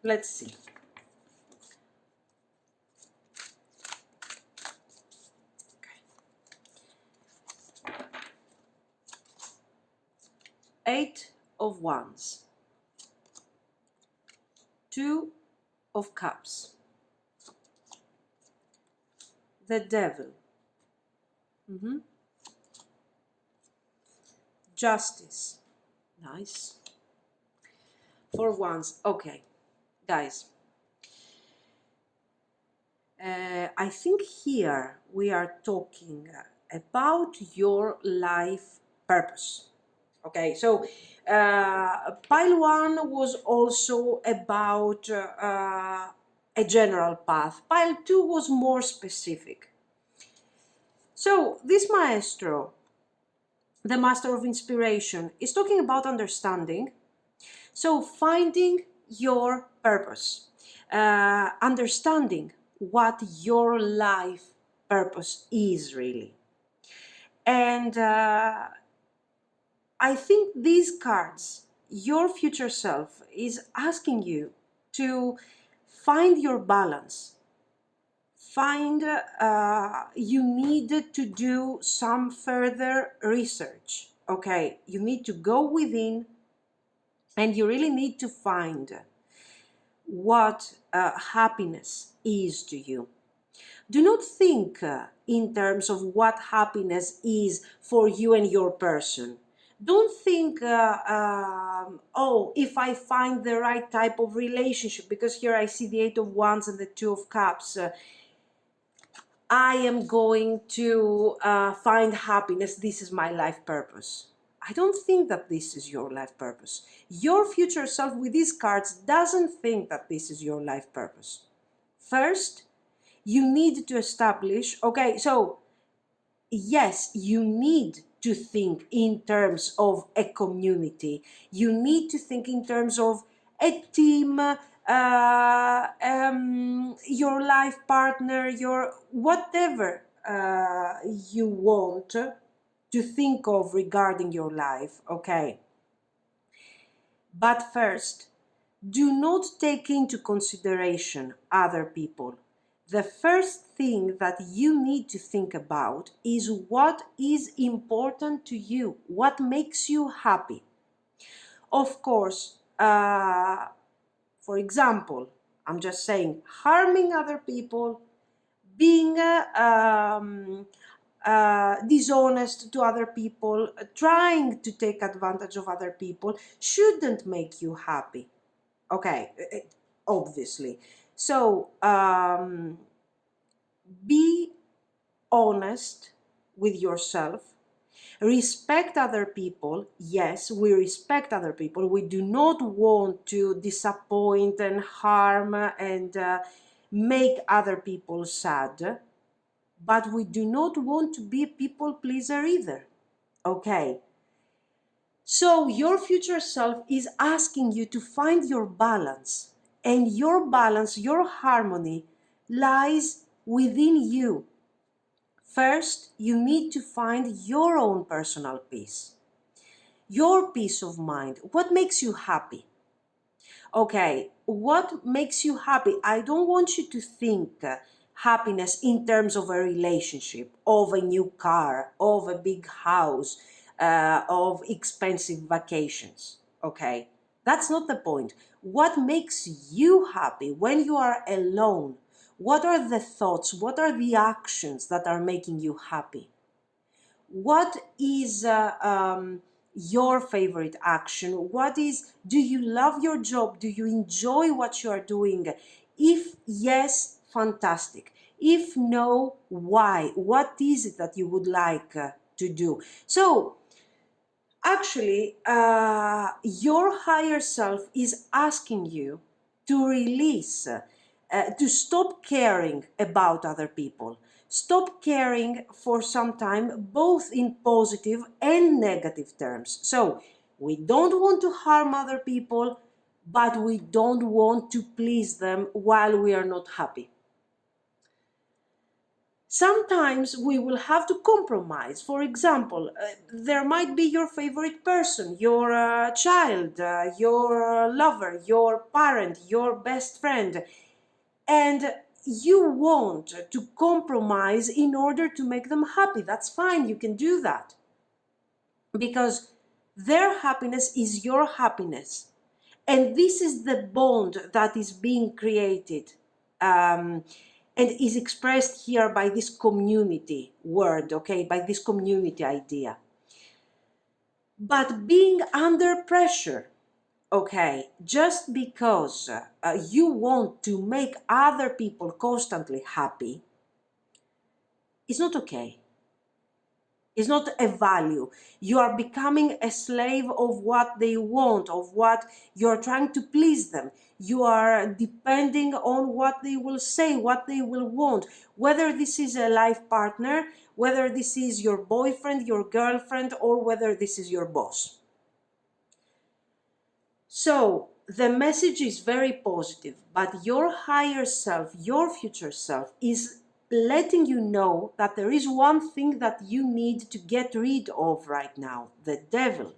Let's see. Eight of Wands, Two of Cups, the Devil, Justice, nice, Four of Wands. Okay, guys, I think here we are talking about your life purpose. Okay, so pile one was also about a general path. Pile two was more specific. So this maestro, the master of inspiration, is talking about understanding. So finding your purpose, understanding what your life purpose is really. And I think these cards, your future self is asking you to find your balance. You need to do some further research. Okay, you need to go within and you really need to find what happiness is to you. Do not think in terms of what happiness is for you and your person. Don't think, oh, if I find the right type of relationship, because here I see the Eight of Wands and the Two of Cups, I am going to find happiness. This is my life purpose. I don't think that this is your life purpose. Your future self with these cards doesn't think that this is your life purpose. First, you need to establish, okay, so yes, you need to think in terms of a community. You need to think in terms of a team, your life partner, your whatever you want to think of regarding your life, okay? But first, do not take into consideration other people. The first thing that you need to think about is what is important to you, what makes you happy. Of course, for example, I'm just saying, harming other people, being dishonest to other people, trying to take advantage of other people shouldn't make you happy. Okay, obviously. So be honest with yourself. Respect other people. Yes, we respect other people. We do not want to disappoint and harm and make other people sad. But we do not want to be a people pleaser either. Okay. So your future self is asking you to find your balance. And your balance, your harmony lies within you. First, you need to find your own personal peace. Your peace of mind. What makes you happy? Okay, what makes you happy? I don't want you to think happiness in terms of a relationship, of a new car, of a big house, of expensive vacations. Okay, that's not the point. What makes you happy when you are alone? What are the thoughts? What are the actions that are making you happy? What is your favorite action? Do you love your job? Do you enjoy what you are doing? If yes, fantastic. If no, why? What is it that you would like to do? So, actually, your higher self is asking you to release, to stop caring about other people. Stop caring for some time, both in positive and negative terms. So, we don't want to harm other people, but we don't want to please them while we are not happy. Sometimes we will have to compromise. For example, there might be your favorite person, your child, your lover, your parent, your best friend, and you want to compromise in order to make them happy. That's fine, you can do that. Because their happiness is your happiness. And this is the bond that is being created. And is expressed here by this community word, okay, by this community idea. But being under pressure, okay, just because you want to make other people constantly happy, is not okay. It's not a value. You are becoming a slave of what they want, of what you're trying to please them. You are depending on what they will say, what they will want, whether this is a life partner, whether this is your boyfriend, your girlfriend, or whether this is your boss. So the message is very positive, but your higher self, your future self, is letting you know that there is one thing that you need to get rid of right now: the devil.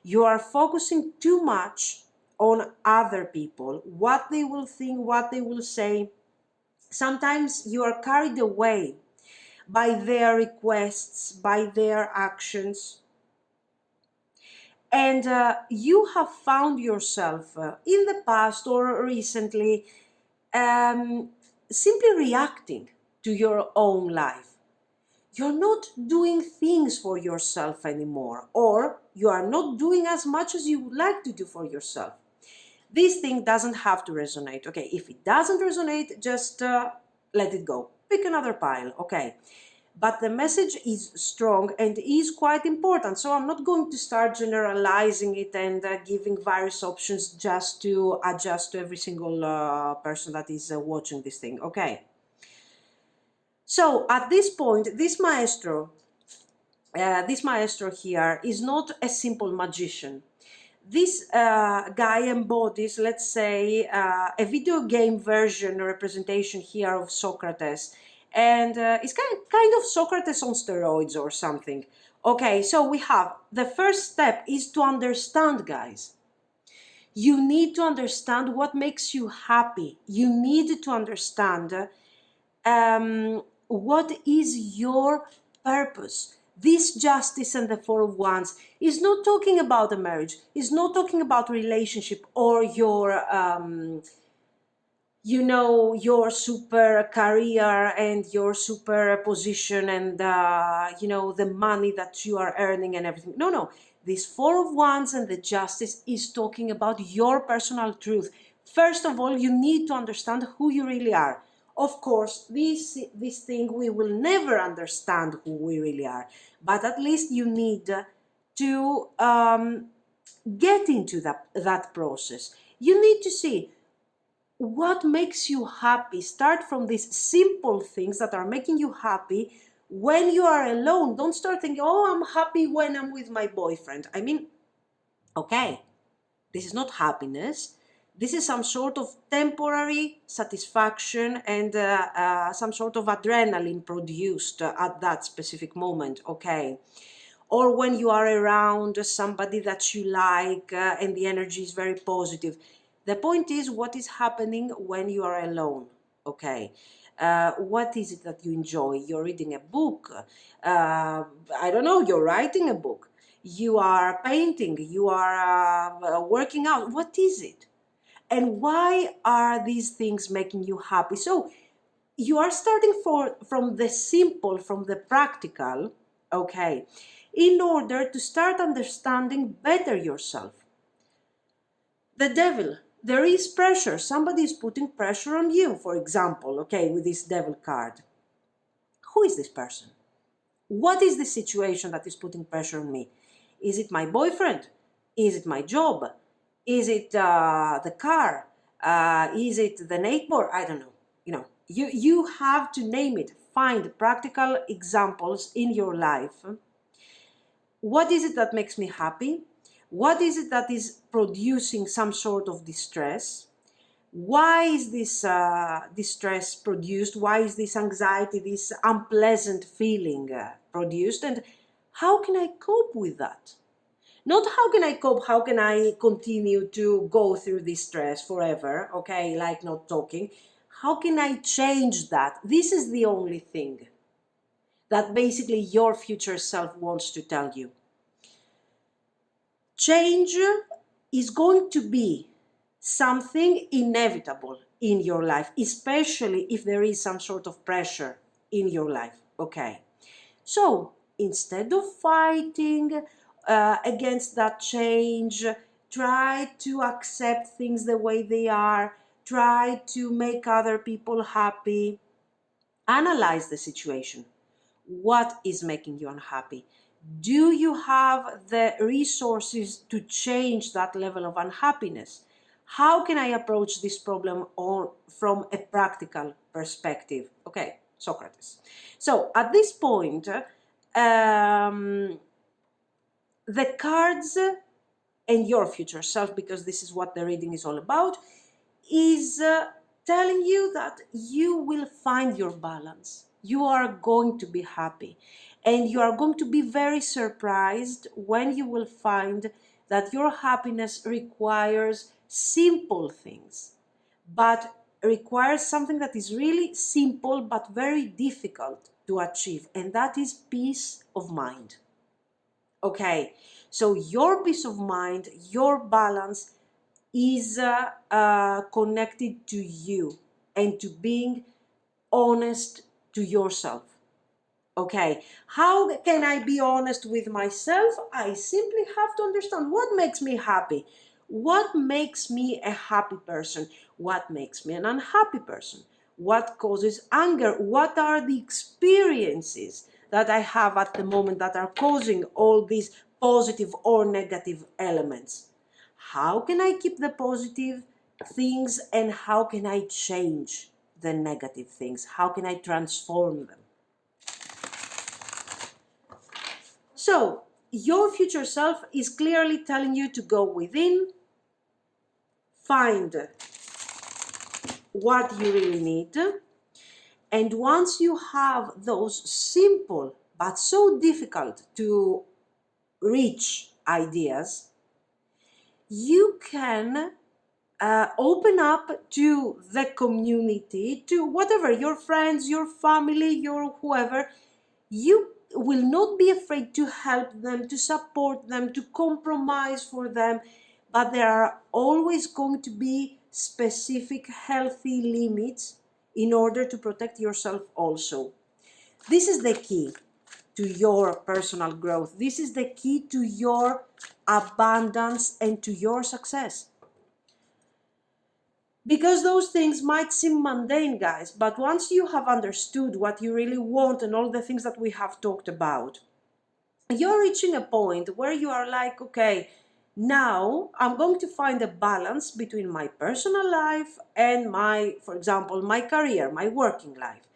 You are focusing too much on other people, what they will think, what they will say. Sometimes you are carried away by their requests, by their actions. And you have found yourself in the past or recently simply reacting to your own life. You're not doing things for yourself anymore, or you are not doing as much as you would like to do for yourself. This thing doesn't have to resonate, okay? If it doesn't resonate, just let it go. Pick another pile, okay? But the message is strong and is quite important. So I'm not going to start generalizing it and giving various options just to adjust to every single person that is watching this thing, okay? So at this point, this maestro here is not a simple magician. This guy embodies, let's say, a video game version representation here of Socrates. And it's kind of Socrates on steroids or something. Okay, so we have the first step is to understand, guys. You need to understand what makes you happy. You need to understand what is your purpose. This justice and the Four of Wands is not talking about a marriage, is not talking about relationship or your your super career and your super position and the money that you are earning and everything. No, this Four of Wands and the Justice is talking about your personal truth. First of all, you need to understand who you really are. Of course, this thing we will never understand who we really are, but at least you need to get into that process. You need to see what makes you happy. Start from these simple things that are making you happy when you are alone. Don't start thinking, oh, I'm happy when I'm with my boyfriend. I mean, okay, this is not happiness. This is some sort of temporary satisfaction and some sort of adrenaline produced at that specific moment, okay? Or when you are around somebody that you like and the energy is very positive. The point is, what is happening when you are alone, okay? What is it that you enjoy? You're reading a book. I don't know, you're writing a book. You are painting. You are working out. What is it? And why are these things making you happy? So you are starting from the simple, from the practical, okay, in order to start understanding better yourself. The devil, there is pressure. Somebody is putting pressure on you, for example, okay, with this devil card. Who is this person? What is the situation that is putting pressure on me? Is it my boyfriend? Is it my job? Is it the car? Is it the neighbor? I don't know. You have to name it. Find practical examples in your life. What is it that makes me happy? What is it that is producing some sort of distress? Why is this distress produced? Why is this anxiety, this unpleasant feeling produced? And how can I cope with that? Not how can I cope, how can I continue to go through this stress forever, okay, like not talking. How can I change that? This is the only thing that basically your future self wants to tell you. Change is going to be something inevitable in your life, especially if there is some sort of pressure in your life, okay? So instead of fighting against that change, try to accept things the way they are, try to make other people happy, analyze the situation. What is making you unhappy? Do you have the resources to change that level of unhappiness? How can I approach this problem from a practical perspective? Okay, Socrates. So at this point, the cards and your future self, because this is what the reading is all about, is telling you that you will find your balance. You are going to be happy. And you are going to be very surprised when you will find that your happiness requires simple things, but requires something that is really simple but very difficult to achieve, and that is peace of mind. Okay, so your peace of mind, your balance is connected to you and to being honest to yourself. Okay, how can I be honest with myself? I simply have to understand what makes me happy. What makes me a happy person? What makes me an unhappy person? What causes anger? What are the experiences that I have at the moment that are causing all these positive or negative elements? How can I keep the positive things and how can I change the negative things? How can I transform them? So, your future self is clearly telling you to go within, find what you really need, and once you have those simple but so difficult to reach ideas, you can open up to the community, to whatever, your friends, your family, your whoever. You will not be afraid to help them, to support them, to compromise for them, but there are always going to be specific healthy limits in order to protect yourself also. This is the key to your personal growth. This is the key to your abundance and to your success. Because those things might seem mundane, guys, but once you have understood what you really want and all the things that we have talked about, you're reaching a point where you are like, okay, now I'm going to find a balance between my personal life and my, for example, my career, my working life,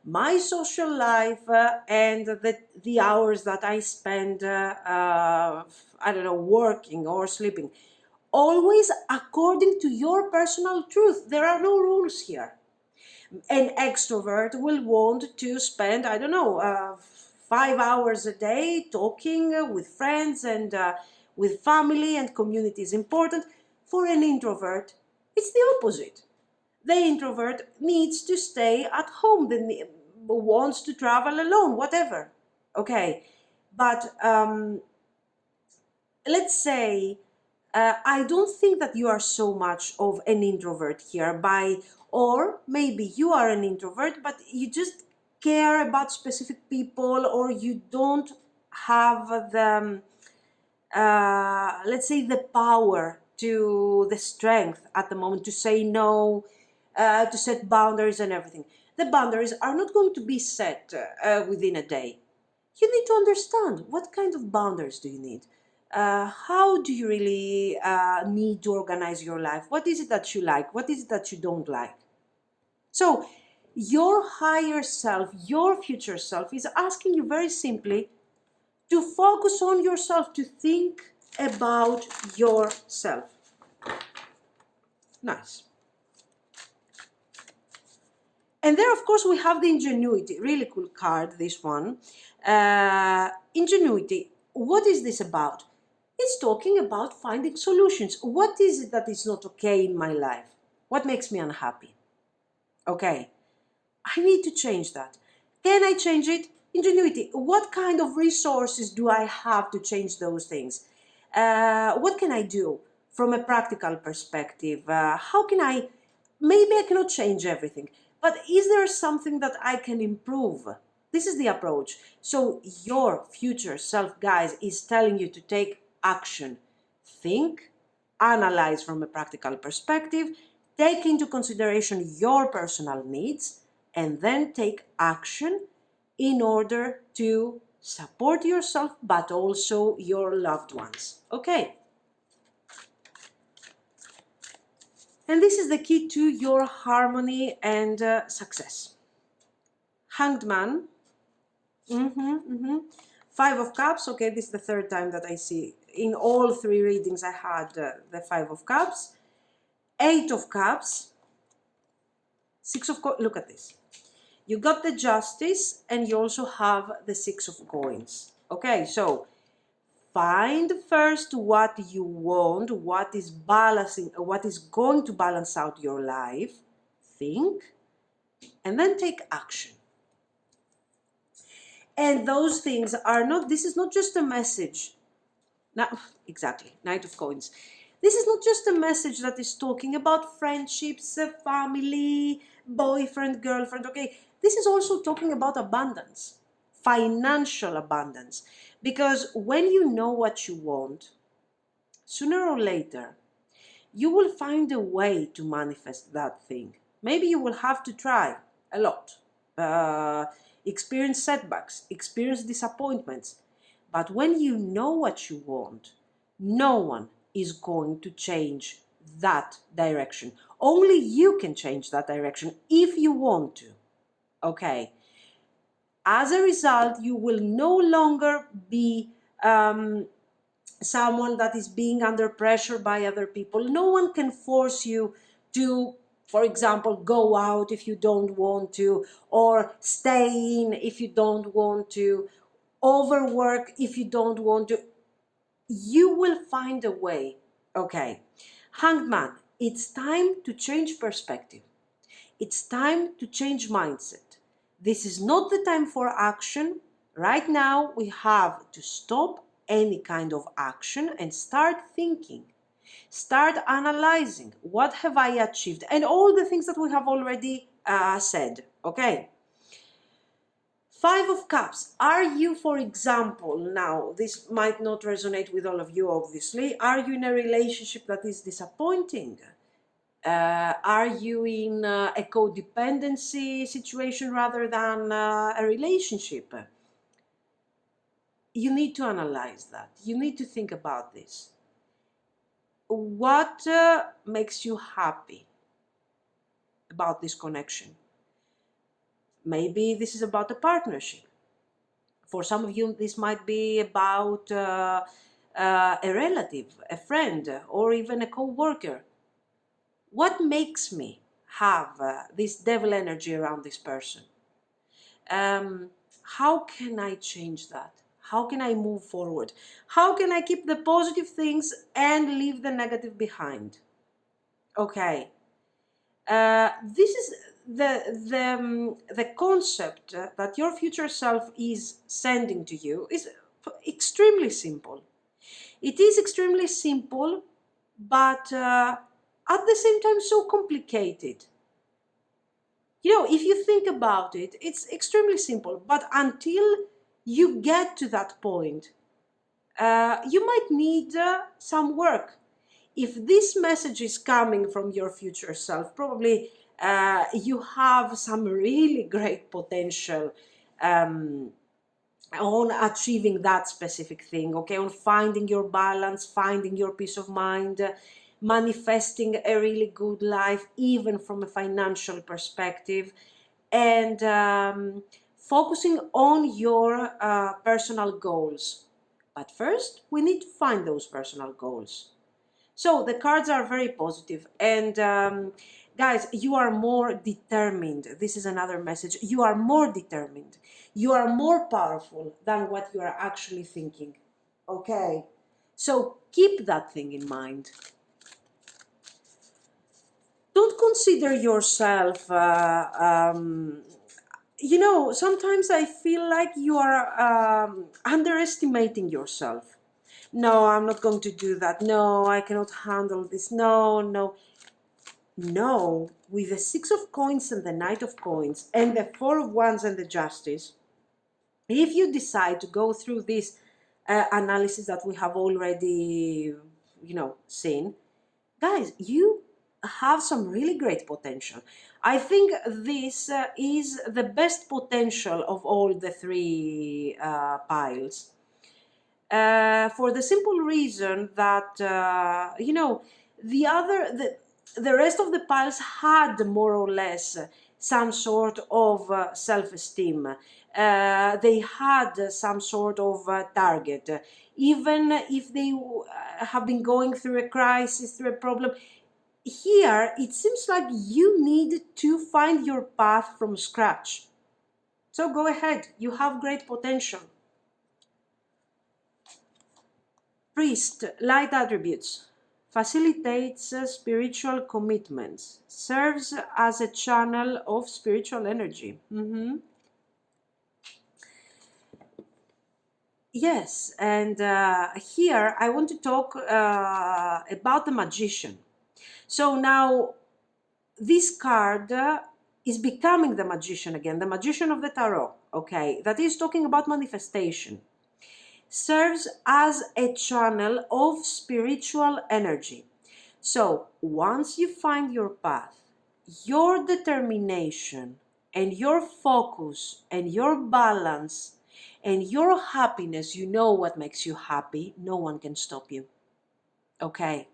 my social life, and the hours that I spend, I don't know, working or sleeping. Always according to your personal truth. There are no rules here. An extrovert will want to spend, I don't know, 5 hours a day talking with friends and with family and community is important. For an introvert, it's the opposite. The introvert needs to stay at home, wants to travel alone, whatever. Okay, but let's say I don't think that you are so much of an introvert here or maybe you are an introvert, but you just care about specific people, or you don't have the, let's say, the power the strength at the moment to say no, to set boundaries and everything. The boundaries are not going to be set within a day. You need to understand what kind of boundaries do you need. How do you really need to organize your life? What is it that you like? What is it that you don't like? So, your higher self, your future self, is asking you very simply to focus on yourself, to think about yourself. Nice. And there, of course, we have the ingenuity. Really cool card, this one. Ingenuity. What is this about? It's talking about finding solutions. What is it that is not okay in my life? What makes me unhappy? Okay, I need to change that. Can I change it? Ingenuity. What kind of resources do I have to change those things? What can I do from a practical perspective? How can I, maybe I cannot change everything, but is there something that I can improve? This is the approach. So your future self, guys, is telling you to take action. Think, analyze from a practical perspective, take into consideration your personal needs, and then take action in order to support yourself, but also your loved ones. Okay. And this is the key to your harmony and success. Hanged Man. Five of Cups. Okay, this is the third time that I see. In all three readings I had the Five of Cups. Eight of Cups. Six of Coins. Look at this. You got the Justice and you also have the Six of Coins. Okay, so find first what you want, what is balancing, what is going to balance out your life. Think, and then take action. And those things are not, this is not just a message. Now, exactly, Knight of Coins. This is not just a message that is talking about friendships, family, boyfriend, girlfriend, okay? This is also talking about abundance, financial abundance. Because when you know what you want, sooner or later, you will find a way to manifest that thing. Maybe you will have to try a lot, experience setbacks, experience disappointments. But when you know what you want, no one is going to change that direction. Only you can change that direction if you want to. Okay. As a result, you will no longer be someone that is being under pressure by other people. No one can force you to, for example, go out if you don't want to, or stay in if you don't want to, overwork if you don't want to. You will find a way. Okay. Hanged Man, it's time to change perspective. It's time to change mindset. This is not the time for action. Right now, we have to stop any kind of action and start thinking. Start analyzing. What have I achieved? And all the things that we have already said. Okay. Five of Cups. Are you, for example, now, this might not resonate with all of you, obviously. Are you in a relationship that is disappointing? Are you in a codependency situation rather than a relationship? You need to analyze that. You need to think about this. What makes you happy about this connection? Maybe this is about a partnership. For some of you, this might be about a relative, a friend, or even a co-worker. What makes me have this devil energy around this person? How can I change that? How can I move forward? How can I keep the positive things and leave the negative behind? Okay. This is the concept that your future self is sending to you is extremely simple. It is extremely simple, but at the same time so complicated. You know, if you think about it, it's extremely simple, but until you get to that point, you might need some work. If this message is coming from your future self, probably you have some really great potential on achieving that specific thing, okay, on finding your balance, finding your peace of mind, manifesting a really good life, even from a financial perspective, and focusing on your personal goals. But first, we need to find those personal goals. So the cards are very positive, and guys, you are more determined. This is another message. You are more determined. You are more powerful than what you are actually thinking. Okay? So keep that thing in mind. Don't consider yourself, you know, sometimes I feel like you are underestimating yourself. No, I'm not going to do that. No, I cannot handle this. No, no. No, with the Six of Coins and the Knight of Coins and the Four of Wands and the Justice, if you decide to go through this analysis that we have already, you know, seen, guys, you have some really great potential. I think this is the best potential of all the three piles. For the simple reason that the rest of the piles had more or less some sort of self-esteem. They had some sort of target, even if they have been going through a crisis, through a problem. Here it seems like you need to find your path from scratch. So go ahead, you have great potential. Priest, light attributes, facilitates spiritual commitments, serves as a channel of spiritual energy. Yes, and here I want to talk about the magician. So now this card is becoming the magician again, the magician of the tarot, okay, that is talking about manifestation. Serves as a channel of spiritual energy. So once you find your path, your determination and your focus and your balance and your happiness, you know what makes you happy, no one can stop you. Okay?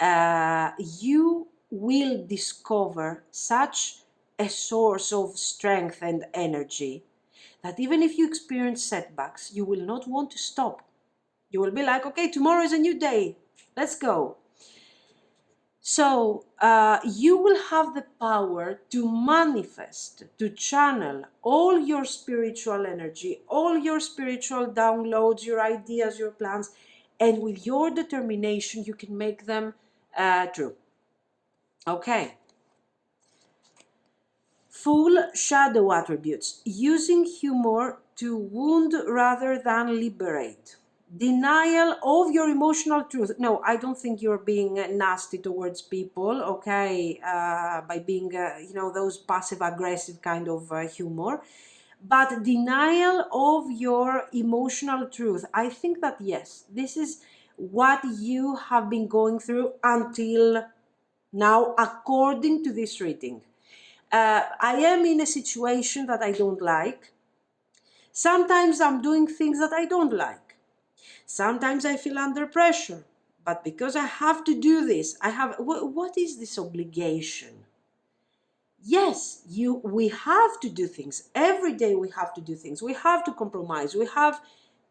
You will discover such a source of strength and energy that even if you experience setbacks, you will not want to stop. You will be like, okay, tomorrow is a new day. Let's go. So you will have the power to manifest, to channel all your spiritual energy, all your spiritual downloads, your ideas, your plans, and with your determination, you can make them true. Okay. Full shadow attributes, using humor to wound rather than liberate. Denial of your emotional truth. No, I don't think you're being nasty towards people, okay, by being, those passive-aggressive kind of humor. But denial of your emotional truth. I think that, yes, this is what you have been going through until now, according to this reading. I am in a situation that I don't like. Sometimes I'm doing things that I don't like. Sometimes I feel under pressure. But because I have to do this, what is this obligation? Yes, we have to do things. Every day we have to do things. We have to compromise. We have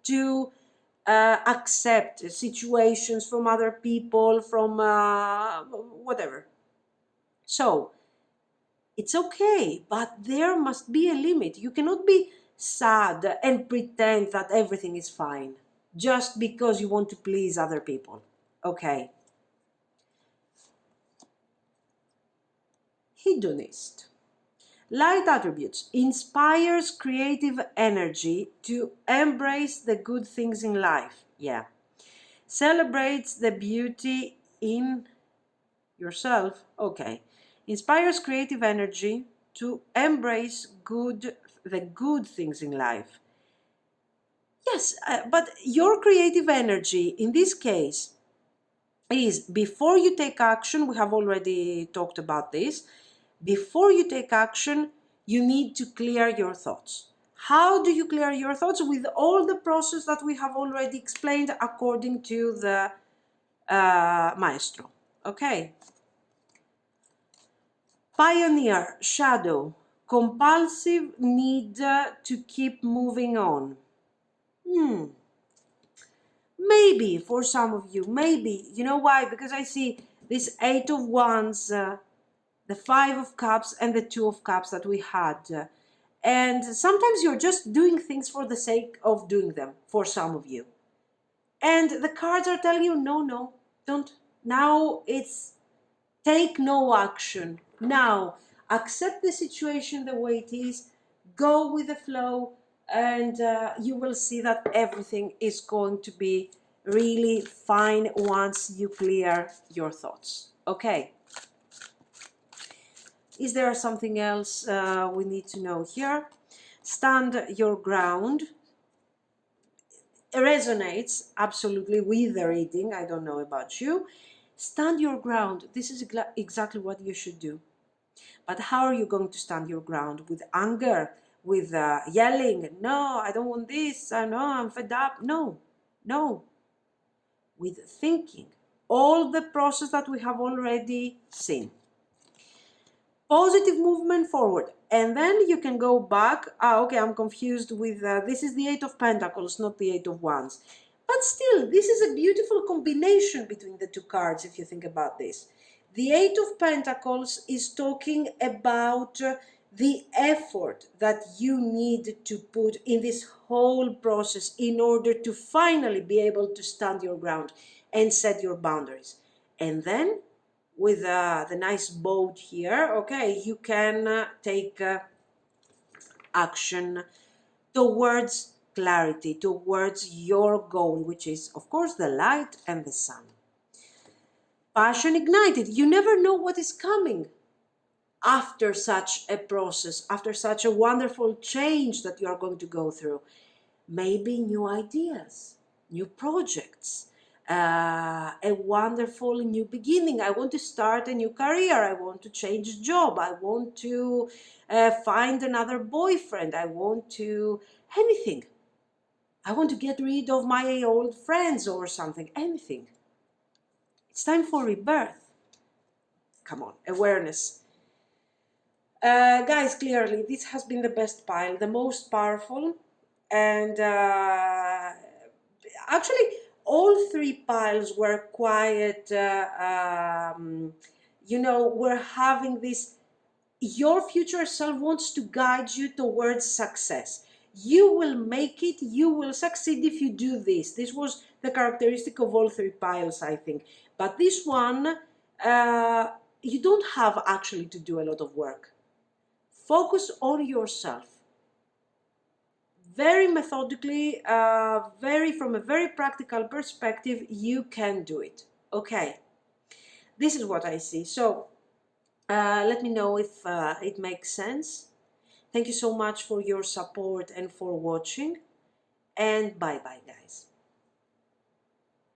to accept situations from other people, from whatever. So, it's okay, but there must be a limit. You cannot be sad and pretend that everything is fine just because you want to please other people. Okay. Hedonist. Light attributes, inspires creative energy to embrace the good things in life. Yeah. Celebrates the beauty in yourself. Okay. Inspires creative energy to embrace the good things in life. Yes, but your creative energy in this case is before you take action. We have already talked about this. Before you take action, you need to clear your thoughts. How do you clear your thoughts? With all the process that we have already explained according to the maestro. Okay. Pioneer, shadow, compulsive need to keep moving on. Maybe for some of you, maybe. You know why? Because I see this 8 of Wands, the 5 of Cups, and the 2 of Cups that we had. And sometimes you're just doing things for the sake of doing them, for some of you. And the cards are telling you, no, don't. Now it's take no action. Now, accept the situation the way it is, go with the flow, and you will see that everything is going to be really fine once you clear your thoughts. Okay. Is there something else we need to know here? Stand your ground. It resonates absolutely with the reading. I don't know about you. Stand your ground. This is exactly what you should do. But how are you going to stand your ground? With anger, with yelling? No, I don't want this. No, I'm fed up. No, no. With thinking. All the process that we have already seen. Positive movement forward. And then you can go back. Okay, I'm confused with, this is the Eight of Pentacles, not the Eight of Wands. But still, this is a beautiful combination between the two cards, if you think about this. The Eight of Pentacles is talking about the effort that you need to put in this whole process in order to finally be able to stand your ground and set your boundaries. And then with the nice boat here, okay, you can take action towards clarity, towards your goal, which is, of course, the light and the sun. Passion ignited. You never know what is coming after such a process, after such a wonderful change that you are going to go through. Maybe new ideas, new projects, a wonderful new beginning. I want to start a new career. I want to change job. I want to find another boyfriend. I want to anything. I want to get rid of my old friends or something. Anything. It's time for rebirth. Come on, awareness. Guys, clearly this has been the best pile, the most powerful, and actually all three piles were quite, we're having this, your future self wants to guide you towards success. You will make it, you will succeed if you do this. This was the characteristic of all three piles, I think. But this one, you don't have actually to do a lot of work. Focus on yourself. Very methodically, from a very practical perspective, you can do it. Okay, this is what I see. So let me know if it makes sense. Thank you so much for your support and for watching. And bye-bye, guys.